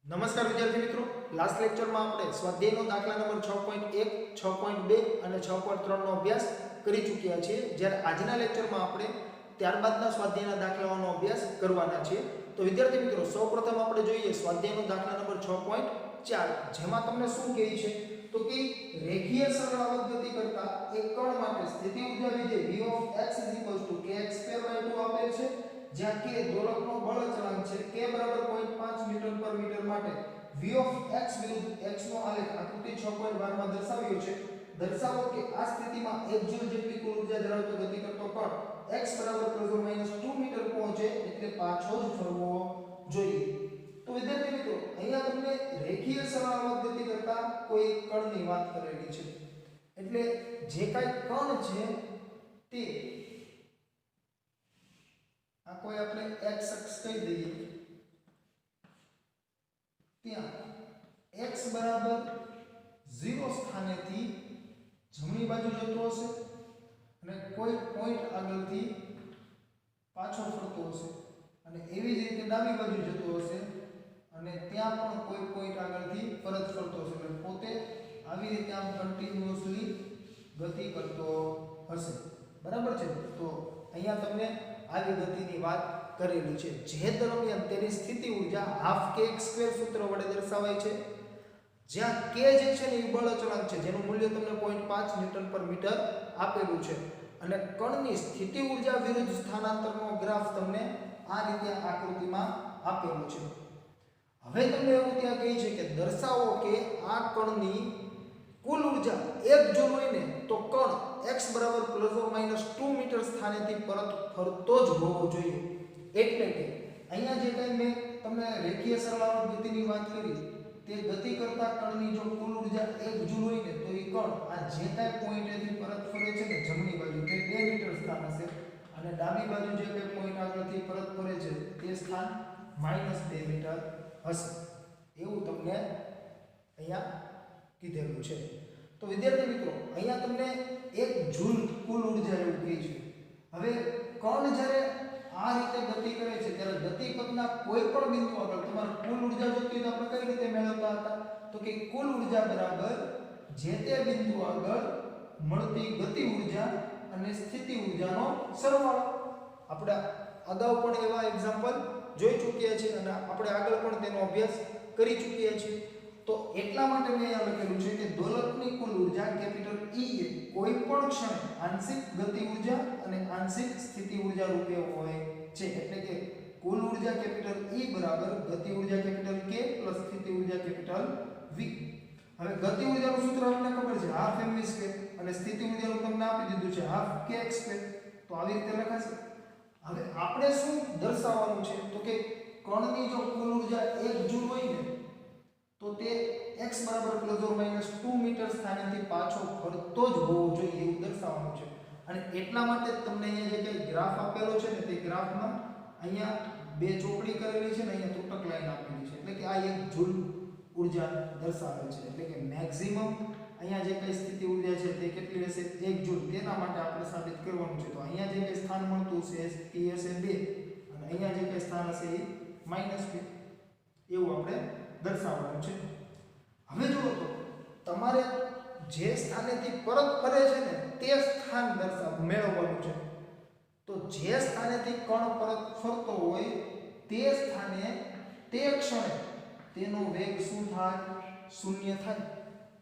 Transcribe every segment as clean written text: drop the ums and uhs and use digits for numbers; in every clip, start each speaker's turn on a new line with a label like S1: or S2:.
S1: નમસ્કાર વિદ્યાર્થી મિત્રો, લાસ્ટ લેક્ચરમાં આપણે સ્વાધ્યાયનો દાખલા નંબર 6.1, 6.2 અને 6.3 નો અભ્યાસ કરી ચૂક્યા છીએ. જ્યારે આજના લેક્ચરમાં આપણે ત્યારબાદના સ્વાધ્યાયના દાખલાઓનો અભ્યાસ કરવાના છીએ. તો વિદ્યાર્થી મિત્રો, સૌપ્રથમ આપણે જોઈએ સ્વાધ્યાયનો દાખલા નંબર 6.4, જેમાં તમને શું કહે છે તો કે રેખીય સરળાવર્ત ગતિ કરતા એક કણ માટે સ્થિતિ ઊર્જા વિધેય v of x kx2/2 આપેલ છે. જ્યાં k દોલકનો બળ અચળાંક છે, k બરાબર 0.5 ન્યૂટન પર મીટર માટે v of x વિરુદ્ધ x નો આલેખ આકૃતિ 6.12 માં દર્શાવ્યો છે. દર્શાવો કે આ સ્થિતિમાં 1 જૂલ જેટલી કુલ ઊર્જા ધરાવતો ગતિ કરતો કણ x બરાબર ±2 મીટર પહોંચે એટલે પાછો જ ફરવો જોઈએ. તો વિદ્યાર્થી મિત્રો, અહીંયા તમને રેખીય સરળાવર્ત ગતિ કરતા કોઈ કણની વાત કરેલી છે. એટલે જે કાંઈ કણ છે તે આ કોઈ આપણે x અક્ષ કહી દઈએ, ત્યાં x બરાબર 0 સ્થાનેથી જમણી બાજુ જતો હશે અને કોઈ પોઈન્ટ આગળથી પાછો ફરતો હશે, અને એવી જ રીતે ડાબી બાજુ જતો હશે અને ત્યાં પણ કોઈ પોઈન્ટ આગળથી પરત ફરતો હશે. એટલે પોતે આવી રીતે આમ કન્ટિન્યુઅસલી ગતિ કરતો હશે. બરાબર છે? તો અહીંયા તમને આવી ગતિની વાત કરેલી છે, જે દરમિયાન તેની સ્થિતિ ઊર્જા ½ સૂત્ર વડે દર્શાવાય છે. જ્યાં k જે છે ને એ બળ અચળાંક છે, જેનું મૂલ્ય તમને 0.5 ન્યૂટન પર મીટર આપેલું છે, અને કણની સ્થિતિ ઊર્જા વિરુદ્ધ સ્થાનાંતરનો ગ્રાફ તમને આ રીતે આકૃતિમાં આપેલો છે. હવે તમને એવું ત્યાં કહે છે કે દર્શાવો કે આ કણની કુલ ઊર્જા 1 જૂલ હોય ને તો કણ x બરાબર ±2 મીટર સ્થાનેથી પરત ફરતો જ હોવો જોઈએ. એટલે કે અહીંયા જે કંઈ મેં તમને રેખીય સરળાવર્ત ગતિની વાત કરી, તે ગતિ કરતા કણની જો કુલ ઊર્જા 1 જૂલ હોય ને તો એ કણ આ જે કાંઈ પોઈન્ટેથી પરત ફરે છે ને જમણી બાજુ તે 2 મીટર સ્થાન હશે, અને ડાબી બાજુ જે કંઈ પોઈન્ટ આગળથી પરત ફરે છે તે સ્થાન -2 મીટર હશે. એવું તમને અહીંયા કીધેલું છે. તો વિદ્યાર્થી મિત્રો, અહીંયા તમને 1 જૂલ કુલ ઊર્જા એવું કહે છે. હવે કણ જ્યારે આ રીતે ગતિ કરે છે ત્યારે ગતિપથના કોઈ પણ બિંદુ આગળ તમારે કુલ ઊર્જા જોઈતી હોય તો આપણે કઈ રીતે મેળવતા હતા? તો કે કુલ ઊર્જા બરાબર જે તે બિંદુ આગળ મળતી ગતિ ઊર્જા અને સ્થિતિ ઊર્જાનો સરવાળો. આપણે અગાઉ પણ એવા એક્ઝામ્પલ જોઈ ચૂક્યા છીએ અને આપણે આગળ પણ તેનો અભ્યાસ કરી ચૂક્યા છીએ. તો એટલા માટે મેં અહીંયા લખેલું છે કે દોલકની કુલ ઊર્જા કેપિટલ E એ કોઈ પણ ક્ષણે આંશિક ગતિ ઊર્જા અને આંશિક સ્થિતિ ઊર્જા રૂપે હોય છે. એટલે કે કુલ ઊર્જા કેપિટલ E બરાબર ગતિ ઊર્જા કેપિટલ K પ્લસ સ્થિતિ ઊર્જા કેપિટલ V. હવે ગતિ ઊર્જાનું સૂત્ર આપણને ખબર છે, ½ mv² અને સ્થિતિ ઊર્જાનું તમને આપી દીધું છે ½ kx². તો આવી રીતે લખાશે. હવે આપણે શું દર્શાવવાનું છે તો કે કણની જો કુલ ઊર્જા 1 જૂલ હોય ને તો તે x બરાબર ±2 મીટર સ્થાનેથી પાછો ફરતો જ હોવો જોઈએ એવું દર્શાવવાનું છે. અને એટલા માટે તમને અહીંયા જે કંઈ ગ્રાફ આપેલો છે ને તે ગ્રાફમાં અહીંયા બે ચોકડી કરેલી છે ને અહીંયા તૂટક લાઈન આપેલી છે. એટલે કે આ 1 જૂલ ઊર્જા દર્શાવે છે. એટલે કે મેક્સિમમ અહીંયા જે કંઈ સ્થિતિ ઊર્જા છે તે કેટલી રહેશે? 1 જૂલ. તેના માટે આપણે સાબિત કરવાનું છે. તો અહીંયા જે કંઈ સ્થાન મળતું છે તે હશે 2 અને અહીંયા જે કંઈ સ્થાન હશે એ -2. એવું આપણે દર્શાવવાનું છે. હવે જુઓ તો તમારે જે સ્થાનેથી પરત ફરે છે ને તે સ્થાન મેળવવાનું છે. તો જે સ્થાનેથી કણ પરત ફરતો હોય તે સ્થાને તે ક્ષણે તેનો વેગ શું થાય? 0 થાય.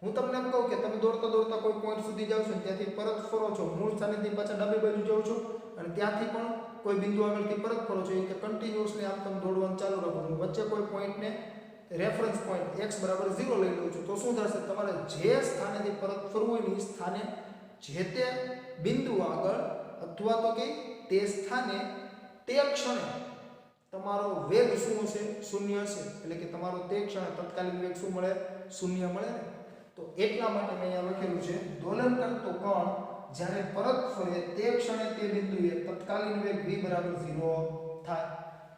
S1: હું તમને એમ કહું કે તમે દોડતા દોડતા કોઈ પોઈન્ટ સુધી જાવ છો, ત્યાંથી પરત ફરો છો, મૂળ સ્થાનેથી પાછા ડાબી બાજુ જાવ છો અને ત્યાંથી પણ કોઈ બિંદુ આગળથી પરત ફરો છો, એ કે કન્ટિન્યુઅસલી આમ તમે દોડવાનું ચાલુ રાખો. વચ્ચે કોઈ પોઈન્ટને રેફરન્સ પોઈન્ટ x બરાબર 0 લઈ લઉં છું તો શું થશે? તમારે જે સ્થાનેથી પરત ફરવું હોય ને એ સ્થાને જે તે બિંદુ આગળ અથવા તો કે તે સ્થાને તે ક્ષણે તમારો વેગ શું હશે? 0 હશે. એટલે કે તમારો તે ક્ષણે તત્કાલીન વેગ શું મળે? 0 મળે ને. તો એટલા માટે મેં અહીંયા લખેલું છે દોલન કરતો કણ જ્યારે પરત ફરે તે ક્ષણે તે બિંદુએ તત્કાલીન વેગ v બરાબર 0 થાય.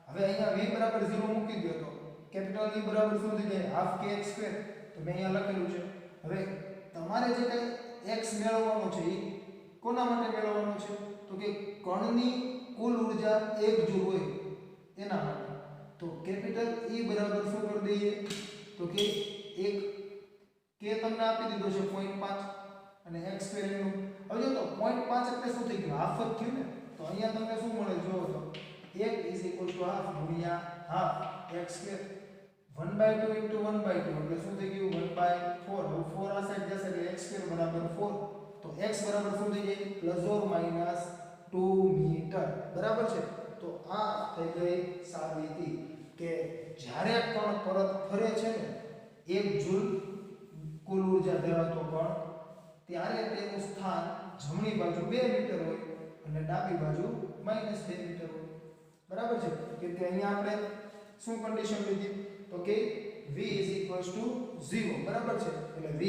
S1: હવે અહીંયા v બરાબર 0 મૂકી દો તો કેપિટલ E બરાબર શું થઈ જાય? ½ kx². તો મેં અહીંયા લખેલું છે. હવે તમારે જે કંઈ x મેળવવાનું છે એ કોના માટે મેળવવાનું છે? તો કે કણની કુલ ઊર્જા 1 જૂલ હોય એના માટે. તો કેપિટલ E બરાબર શું કરી દઈએ તો કે એક કે તમને આપી દીધો છે 0.5 અને x સ્ક્વેર એનું હવે જો તો 0.5 એટલે શું થઈ ગયું હાફ જ થયું ને તો અહીંયા તમને શું મળે જો તો 1 ½ ગુણ્યા હાફ x સ્ક્વેર 1/2 into 1/2 એટલે શું થઈ ગયું 1/4 હવે 4 આ સાઈડ જશે એટલે x સ્ક્વેર બરાબર 4 તો x બરાબર શું થઈ જાય ±2 મીટર બરાબર છે તો આ થઈ ગઈ સાબિતી કે જ્યારે કણ પરત ફરે છે ને 1 જૂલ કુલ ઊર્જા ધરાવતો કણ ત્યારે તેનું સ્થાન જમણી બાજુ 2 મીટર હોય અને ડાબી બાજુ -2 મીટર હોય બરાબર છે કે તે અહીંયા આપણે શું કન્ડિશન લીધી તો કે v 0 બરાબર છે એટલે v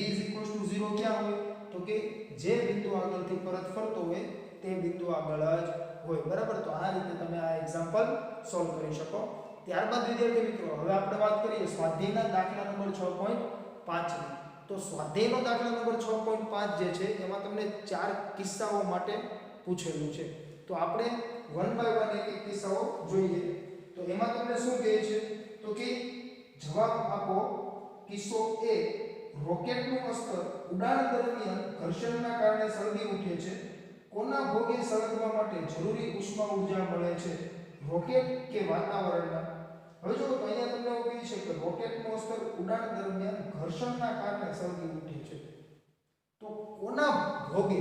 S1: 0 ક્યાં હોય તો કે જે બિંદુ આગળથી પરત ફરતો હોય તે બિંદુ આગળ જ હોય બરાબર તો આ રીતે તમે આ એક્ઝામ્પલ સોલ્વ કરી શકો ત્યારબાદ વિદ્યાર્થી મિત્રો હવે આપણે વાત કરીએ સ્વાધ્યાયના દાખલા નંબર 6.5 ની તો સ્વાધ્યાયનો દાખલા નંબર 6.5 જે છે એમાં તમને 4 કિસ્સાઓ માટે પૂછેલું છે તો આપણે 1 બાય 1 એક કિસ્સાઓ જોઈએ તો એમાં તમને શું કહે છે તો કે જવાબ આપો કિસ્સો A રોકેટનું અસ્ત્ર ઉડાન દરમિયાન ઘર્ષણના કારણે સળગી ઉઠે છે કોના ભોગે સળગવા માટે જરૂરી ઉષ્મા ઊર્જા મળે છે રોકેટ કે વાતાવરણના હવે જો તો અહીંયા તમને એવું કહી છે કે રોકેટનું અસ્ત્ર ઉડાન દરમિયાન ઘર્ષણના કારણે સળગી ઉઠે છે તો કોના ભોગે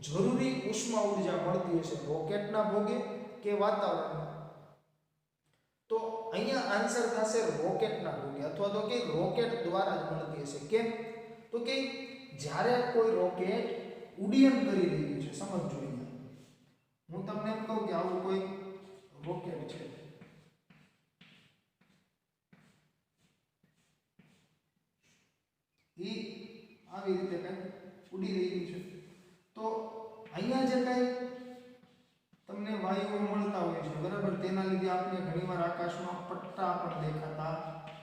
S1: જરૂરી ઉષ્મા ઊર્જા મળતી હશે રોકેટના ભોગે કે વાતાવરણના તો અહીંયા આન્સર થશે રોકેટના ભોગે અથવા તો કે રોકેટ દ્વારા જ મળતી હશે કેમ તો કે જ્યારે કોઈ રોકેટ ઉડ્ડયન કરી રહ્યું છે સમજજો અહીંયા હું તમને એમ કહું કે આવું કોઈ રોકેટ છે એ આવી રીતે કંઈક ઉડી રહ્યું છે તો અહીંયા જે કંઈ તમને વાયુઓ મળતા હોય છે બરાબર તેના લીધે આપણે ઘણીવાર આકાશમાં પટ્ટા પણ દેખાતા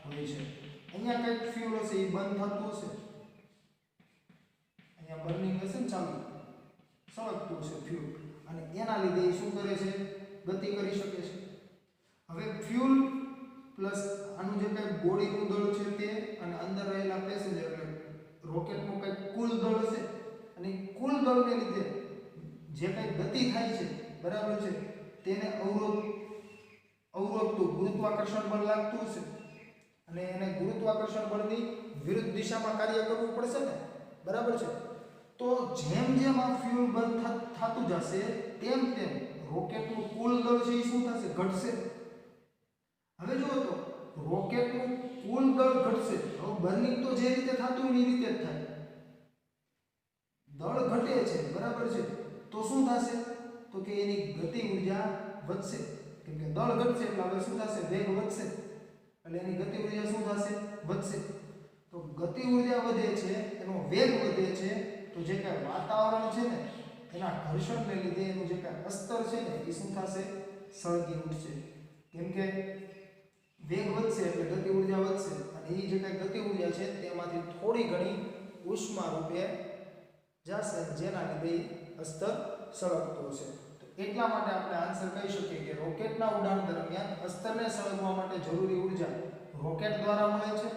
S1: હોય છે અહીંયા કંઈક ફ્યુલ હશે એ બંધ થતું હશે અહીંયા બર્નિંગ હશે ને ચાલુ સળગતું હશે ફ્યુલ અને એના લીધે એ શું કરે છે ગતિ કરી શકે છે હવે ફ્યુલ પ્લસ આનું જે કંઈ બોડીનું દળ છે તે અને અંદર રહેલા પેસેન્જર એટલે રોકેટનું કંઈક કુલ દળ હશે અને કુલ દળને લીધે જે કંઈ ગતિ થાય છે બરાબર છે તેને અવરોધતું ગુરુત્વાકર્ષણ બળ લાગતું હશે અને એને ગુરુત્વાકર્ષણ બળની વિરુદ્ધ દિશામાં કાર્ય કરવું પડશે ને બરાબર છે તો જેમ જેમ આ ફ્યુલ બંધ થતું જશે તેમ તેમ રોકેટનું કુલ દળ છે એ શું થશે ઘટશે હવે જુઓ તો રોકેટનું કુલ દળ ઘટશે હવે બર્નિંગ તો જે રીતે થતું હોય એ રીતે જ થાય દળ ઘટે છે બરાબર છે તો શું થશે તો કે એની ગતિ ઊર્જા વધશે કેમ કે દળ ઘટશે એટલે હવે શું થશે વેગ વધશે એટલે એની ગતિ ઊર્જા શું થશે વધશે તો ગતિ ઊર્જા વધે છે એનો વેગ વધે છે તો જે કાંઈ વાતાવરણ છે ને એના ઘર્ષણને લીધે એનું જે કાંઈ અસ્તર છે ને એ શું થશે સળગી ઉઠશે કેમ કે વેગ વધશે એટલે ગતિ ઊર્જા વધશે અને એ જે કાંઈ ગતિ ઊર્જા છે તેમાંથી થોડી ઘણી ઉષ્મા રૂપે જશે જેના લીધે અસ્તર સળગતું હશે તો એટલા માટે આપણે આન્સર કહી શકીએ કે રોકેટના ઉડાન દરમિયાન અસ્તરને સળગવા માટે જરૂરી ઊર્જા રોકેટ દ્વારા મળે છે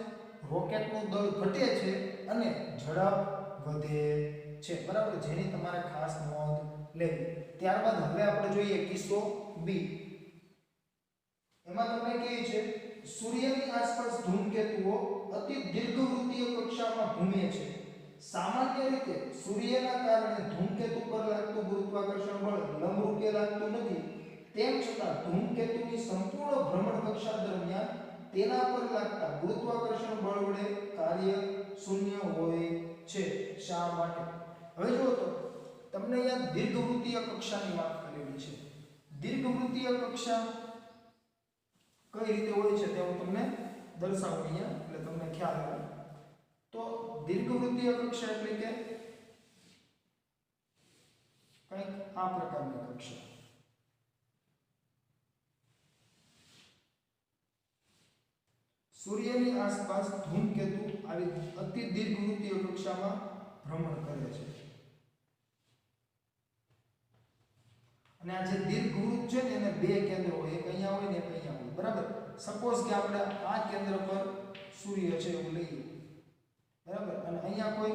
S1: રોકેટનું દળ ઘટે છે અને ઝડપ વધે છે બરાબર જેની તમારે ખાસ નોંધ લેવી ત્યારબાદ હવે આપણે જોઈએ કિસ્સો બી એમાં તમને કહે છે સૂર્યની આસપાસ ધૂમકેતુઓ અતિ દીર્ઘવૃત્તીય કક્ષામાં ઘૂમે છે સામાન્ય રીતે સૂર્યના કારણે ધૂમકેતુ પર લાગતું ગુરુત્વાકર્ષણ બળ લંબરૂપે લાગતું નથી તેમ છતાં ધૂમકેતુની સંપૂર્ણ ભ્રમણ કક્ષા દરમિયાન તેના પર લાગતા ગુરુત્વાકર્ષણ બળ વડે કાર્ય શૂન્ય હોય છે શા માટે હવે જુઓ તો તમને અહીંયા દીર્ઘવૃત્તીય કક્ષાની વાત કરેલી છે દીર્ઘવૃત્તીય કક્ષા કઈ રીતે હોય છે તે હું તમને દર્શાવું અહીંયા એટલે તમને ખ્યાલ આવે તો દીર્ઘવૃત્તીય કક્ષા એટલે કે કંઈક આ પ્રકારની કક્ષા સૂર્યની આસપાસ ધૂમકેતુ આવી અતિ દીર્ઘવૃત્તીય કક્ષામાં ભ્રમણ કરે છે અને આ જે દીર્ઘવૃત્ત છે ને એને બે કેન્દ્રો હોય, એક અહીંયા હોય ને એક અહીંયા હોય, બરાબર. સપોઝ કે આપણે આ કેન્દ્ર પર સૂર્ય છે એવું લઈએ, બરાબર, અને અહીંયા કોઈ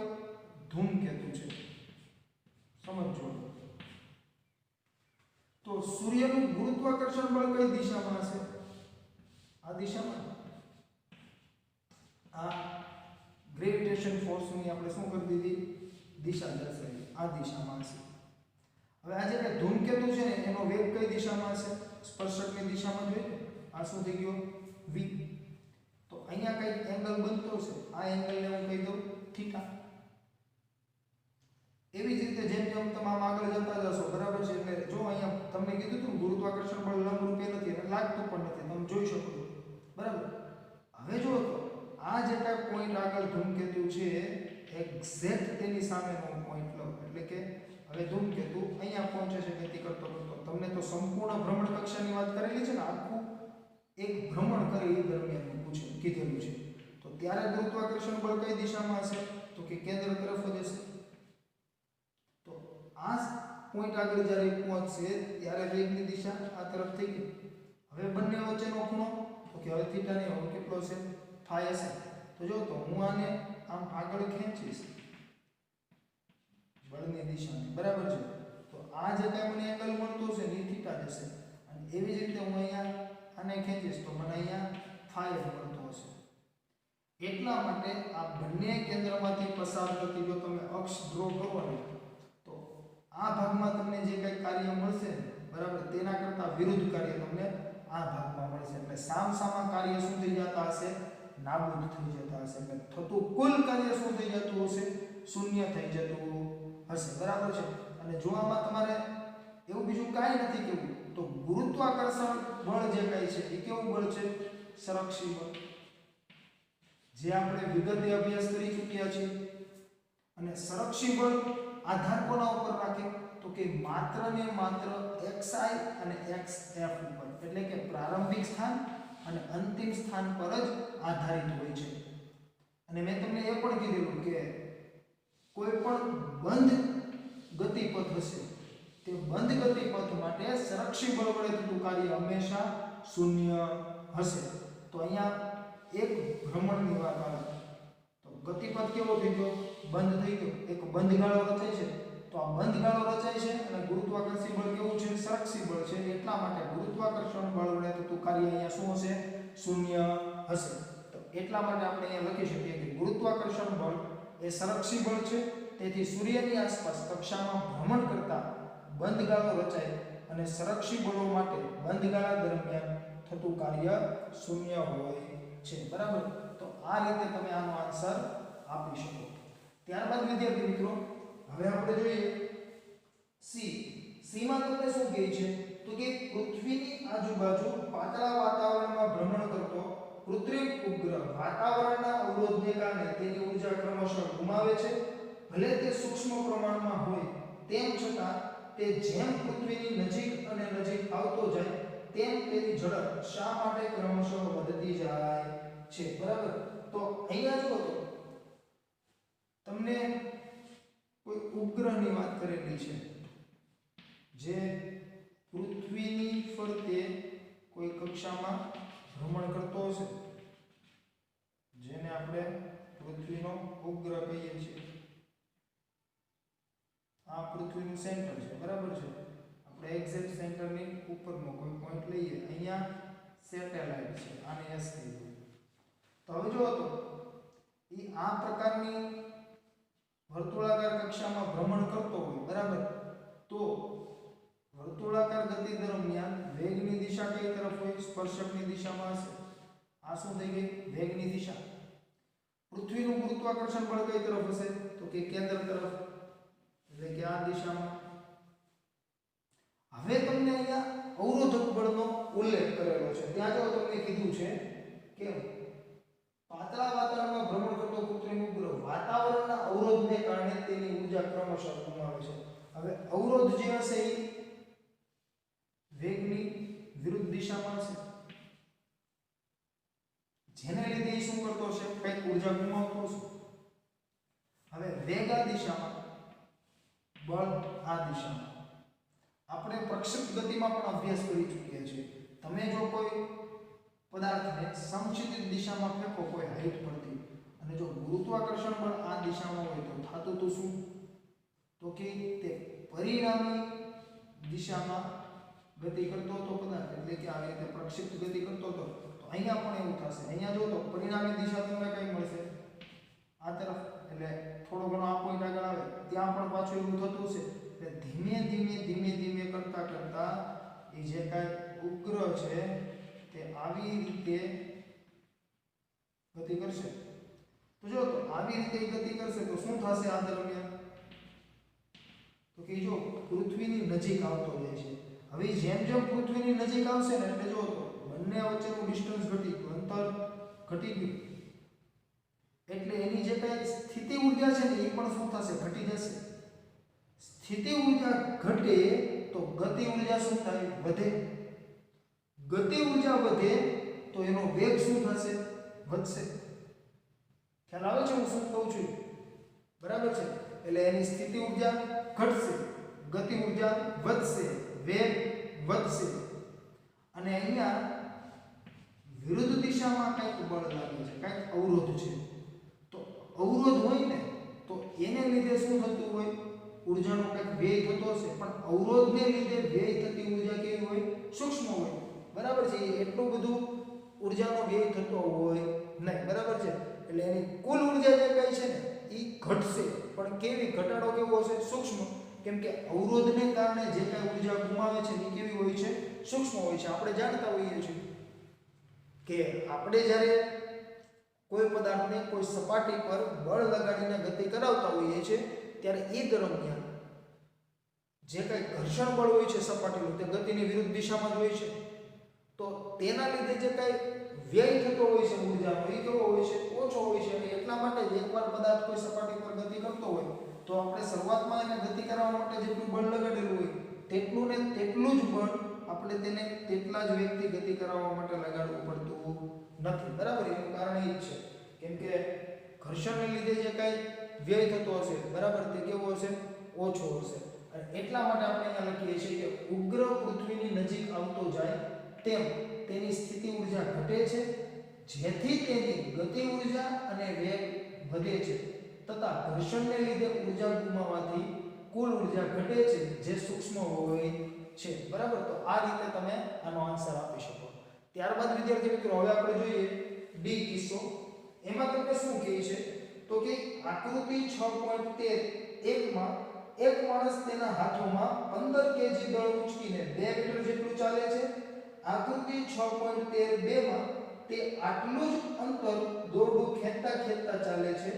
S1: ધૂમકેતુ છે, સમજો. તો સૂર્યનું ગુરુત્વાકર્ષણ બળ કઈ દિશામાં હશે? આ દિશામાં. આ ગ્રેવિટેશન ફોર્સની આપણે શું કરી દીધી? દિશા દર્શાવી. આ દિશામાં હશે. હવે આ જે કઈ ધૂમકેતુ છે ને એનો વેગ કઈ દિશામાં હશે? સ્પર્શકની દિશામાં જોઈએ. આ શું થઈ ગયો? v. તો અહીંયા કઈ એંગલ બનતો છે, આ એંગલને હું કહી દઉં થીટા. એવી જ રીતે જેમ જેમ તમે આમ આગળ જતા જશો, બરાબર છે, એટલે જો અહીંયા તમને કીધું હતું ગુરુત્વાકર્ષણ બળ લંબરૂપે નથી અને લાગતું પણ નથી, તમે જોઈ શકો છો, બરાબર. હવે જો તો આ જે કાંઈ પોઈન્ટ આગળ ધૂમકેતુ છે એક્ઝેક્ટ તેની સામેનો પોઈન્ટ લો, એટલે કે હવે ધૂમકેતુ અહીંયા પહોંચે છે ગતિ કરતો કરતો. તમને તો સંપૂર્ણ ભ્રમણ કક્ષાની વાત કરેલી છે ને, આખું એક ભ્રમણ કરે એ દરમિયાન કીધેલું છે. તો ત્યારે ગુરુત્વાકર્ષણ બળ કઈ દિશામાં હશે? તો કે કેન્દ્ર તરફ જ હશે. તો આ પોઈન્ટ આગળ જ્યારે પહોંચશે ત્યારે વેગની દિશા આ તરફ થઈ ગઈ. હવે બંને વચ્ચેનો ખૂણો તો કે હવે થીટા ને હવે કેટલો છે? ફાઈ હશે. તો જો તો હું આને આમ આગળ ખેંચીશ બળની દિશાને, બરાબર છે. તો આ જે કાંઈ મને એંગલ મળતો છે ને એ થીટા જશે, અને એવી જ રીતે હું અહીંયા આને ખેંચીશ તો મને અહીંયા ફાઈ મળતો હશે. એટલા માટે આ બંને કેન્દ્રમાંથી પસાર થતી જો તમે અક્ષ ડ્રો કરો ને તો આ ભાગમાં તમને જે કંઈ કાર્ય મળશે, બરાબર, તેના કરતાં વિરુદ્ધ કાર્ય તમને આ ભાગમાં મળશે. એટલે સામસામા કાર્ય શું થઈ જતા હશે? નાબૂદ થઈ જતા હશે. એટલે થતું કુલ કાર્ય શું થઈ જતું હશે? શૂન્ય થઈ જતું હશે, બરાબર છે. અને જો આમાં તમારે એવું બીજું કાંઈ નથી કેવું તો ગુરુત્વાકર્ષણ બળ જે કાંઈ છે એ કેવું બળ છે? સંરક્ષી બળ, જે આપણે વિગતે અભ્યાસ કરી ચૂક્યા છીએ. અને સંરક્ષી બળ આધાર કોના ઉપર રાખે? તો કે માત્ર ને માત્ર xi અને xf ઉપર, એટલે કે પ્રારંભિક સ્થાન અને અંતિમ સ્થાન પર જ આધારિત હોય છે. અને મેં તમને એ પણ કીધેલું કે કોઈ પણ બંધ ગતિપથ હશે તે બંધ ગતિપથ માટે સંરક્ષી બળ વડે થતું કાર્ય હંમેશા શૂન્ય હશે. તો અહીંયા એક ભ્રમણની વાત આવે તો ગતિપથ કેવો થઈ ગયો? બંધ થઈ ગયો. એક બંધ ગાળો રચાય છે, તો આ બંધ ગાળો રચાય છે અને ગુરુત્વાકર્ષણ બળ કેવું છે? સંરક્ષી બળ છે. એટલા માટે ગુરુત્વાકર્ષણ બળ વડે થતું કાર્ય અહીંયા શું હશે? શૂન્ય હશે. તો એટલા માટે આપણે અહીંયા લખી શકીએ કે ગુરુત્વાકર્ષણ બળ એ સંરક્ષી બળ છે. તેથી સૂર્યની આસપાસ કક્ષામાં ભ્રમણ કરતા બંધ ગાળો રચાય અને સંરક્ષી બળો માટે બંધ ગાળા દરમિયાન થતું કાર્ય શૂન્ય હોય છે, બરાબર. તો આ રીતે તમે આનો આન્સર આપી શકો. ત્યારબાદ વિદ્યાર્થી મિત્રો હવે આપણે જોઈએ સી માં તમને શું કહે છે? તો કે પૃથ્વીની આજુબાજુ પાતળા વાતાવરણમાં ભ્રમણ કરતો કૃત્રિમ ઉપગ્રહ વાતાવરણના અવરોધને કારણે તેની ઊર્જા ક્રમશઃ ગુમાવે છે. ભલે તે સૂક્ષ્મ પ્રમાણમાં હોય તેમ છતાં તે જેમ પૃથ્વીની નજીક અને નજીક આવતો જાય તેમ તેની ઝડપ શા માટે ક્રમશઃ વધતી જાય છે, બરાબર. તો અહીંયા જો તો તમને કોઈ ઉપગ્રહની વાત કરેલી છે જે પૃથ્વીની ફરતે કોઈ કક્ષામાં ભ્રમણ કરતો હશે, જેને આપણે પૃથ્વીનો ઉપગ્રહ કહીએ છીએ. આ પૃથ્વીનું સેન્ટર છે, બરાબર છે. આપણે એક્ઝેક્ટ સેન્ટરની ઉપરનો કોઈ પોઈન્ટ લઈએ, અહીંયા સેટેલાઇટ છે, આને એસ કહીએ. તો હવે જો તો એ આ પ્રકારની વર્તુળાકાર કક્ષામાં ભ્રમણ કરતો હોય, બરાબર, તો વર્તુળાકાર ગતિ દરમિયાન વેગની દિશા કઈ તરફ હોય? સ્પર્શકની દિશામાં હશે. આ શું થઈ ગઈ? વેગની દિશા. પૃથ્વીનું ગુરુત્વાકર્ષણ બળ કઈ તરફ હશે? તો કે કેન્દ્ર તરફ, એટલે કે આ દિશામાં. હવે તમને અહીંયા અવરોધક બળનો ઉલ્લેખ કરેલો છે. ત્યાં જો તમને કીધું છે કે પાતળા વાતાવરણમાં ભ્રમણ કરતો કૃત્રિમ ઉપગ્રહ વાતાવરણના અવરોધને કારણે તેની ઊર્જા ક્રમશઃ ગુમાવે છે. હવે અવરોધ જે હશે એ વેગની વિરુદ્ધ દિશામાં હશે, જેને લીધે એ શું કરતો હશે? કંઈક ઊર્જા ગુમાવતો હશે. હવે વેગ આ દિશામાં, બળ આ દિશામાં. આપણે પ્રક્ષિપ્ત ગતિમાં પણ અભ્યાસ કરી ચૂક્યા છીએ. તમે જો કોઈ પદાર્થને સમક્ષિતિજ દિશામાં ફેંકો કોઈ હાઈટ પરથી અને જો ગુરુત્વાકર્ષણ બળ આ દિશામાં હોય તો થાતું તો શું? તો કે તે પરિણામી દિશામાં ગતિ કરતો હતો પદાર્થ, એટલે કે આવી રીતે પ્રક્ષિપ્ત ગતિ કરતો હતો. તો અહીંયા પણ એવું થશે. અહીંયા જો તો પરિણામી દિશા તમને કઈ મળશે? આ તરફ. એટલે થોડો ઘણો આ પોઈન્ટ આગળ આવે ત્યાં પણ પાછું એવું થતું છે. એટલે ધીમે ધીમે કરતા એ જે કાંઈ ઉપગ્રહ છે તે આવી રીતે ગતિ કરશે. તો જો તો આવી રીતે ગતિ કરશે તો શું થશે આ દરમિયાન? તો કે જો પૃથ્વીની નજીક આવતો જાય છે. હવે જેમ પૃથ્વીની નજીક આવશે ને એટલે જો તો બંને વચ્ચેનું ડિસ્ટન્સ ઘટી ગયું, અંતર ઘટી ગયું. એટલે એની જે કઈ સ્થિતિ ઊર્જા છે ને એ પણ શું થશે? ઘટી જશે. સ્થિતિ ઊર્જા ઘટે તો ગતિ ઊર્જા શું થાય? વધે. ગતિ ઊર્જા વધે તો એનો વેગ શું થશે? વધશે. ખ્યાલ આવે છે હું શું કહું છું? બરાબર છે. એટલે એની સ્થિતિ ઊર્જા ઘટશે, ગતિ ઊર્જા વધશે, વેગ વધશે. અને અહીંયા વિરુદ્ધ દિશામાં કંઈક બળ લાગે છે, કંઈક અવરોધ છે. તો અવરોધ હોય ને તો એને લીધે શું થતું હોય? ઊર્જાનો કંઈક વ્યય થતો હશે. પણ અવરોધને લીધે વ્યય થતી ઊર્જા કેવી હોય? સૂક્ષ્મ હોય. બરાબર છે. એટલું બધું ઊર્જાનો વ્યય થતો હોય નહીં. બરાબર છે. એટલે એની કુલ ઊર્જા જે કઈ છે ને એ ઘટશે. પણ કેવી? ઘટાડો કેવો હશે? સૂક્ષ્મ. કેમ કે અવરોધને કારણે જે કઈ ઊર્જા ગુમાવે છે એ કેવી હોય છે? સૂક્ષ્મ હોય છે. આપણે જાણતા હોઈએ છીએ કે આપણે જ્યારે કોઈ પદાર્થને કોઈ સપાટી પર બળ લગાડીને ગતિ કરાવતા હોઈએ છીએ ત્યારે એ દરમિયાન જે કઈ ઘર્ષણ બળ હોય છે સપાટીનું તે ગતિની વિરુદ્ધ દિશામાં જ હોય છે. તો તેના લીધે જે કઈ વ્યય થતો હોય છે ઊર્જાનો એ કેવો હોય છે? ઓછો હોય છે. અને એટલા માટે જ એકવાર પદાર્થ કોઈ સપાટી પર ગતિ કરતો હોય તો આપણે શરૂઆતમાં એને ગતિ કરાવવા માટે જેટલું બળ લગાડેલું હોય તેટલું ને તેટલું જ બળ આપણે તેને તેટલા જ વેગથી ગતિ કરાવવા માટે લગાડવું પડતું નથી. બરાબર. એનું કારણ એ જ છે કેમ કે ઘર્ષણને લીધે જે કાંઈ વ્યય થતો હશે બરાબર તે કેવો હશે? ઓછો હશે. અને એટલા માટે આપણે અહીંયા લખીએ છીએ કે ઉપગ્રહ પૃથ્વીની નજીક આવતો જાય તેમ તેની સ્થિતિ ઊર્જા ઘટે છે, જેથી તેની ગતિ ઊર્જા અને વેગ વધે છે તથા ઘર્ષણને લીધે ઊર્જા ગુમાવવાથી કુલ ઊર્જા ઘટે છે જે સૂક્ષ્મ હોય છે. બરાબર. તો આ રીતે તમે આનો આન્સર આપી શકો. ત્યારબાદ વિદ્યાર્થી મિત્રો હવે આપણે જોઈએ ડી કિસ્સો. એમાં તમને શું કહે છે? તો કે આકૃતિ 6.13 માં એક માણસ તેના હાથોમાં 15 કેજી દળ ઉચકીને 2 મીટર જેટલું ચાલે છે. આકૃતિ 6.13 માં તે આટલું જ અંતર દોરડું ખેંચતા ચાલે છે.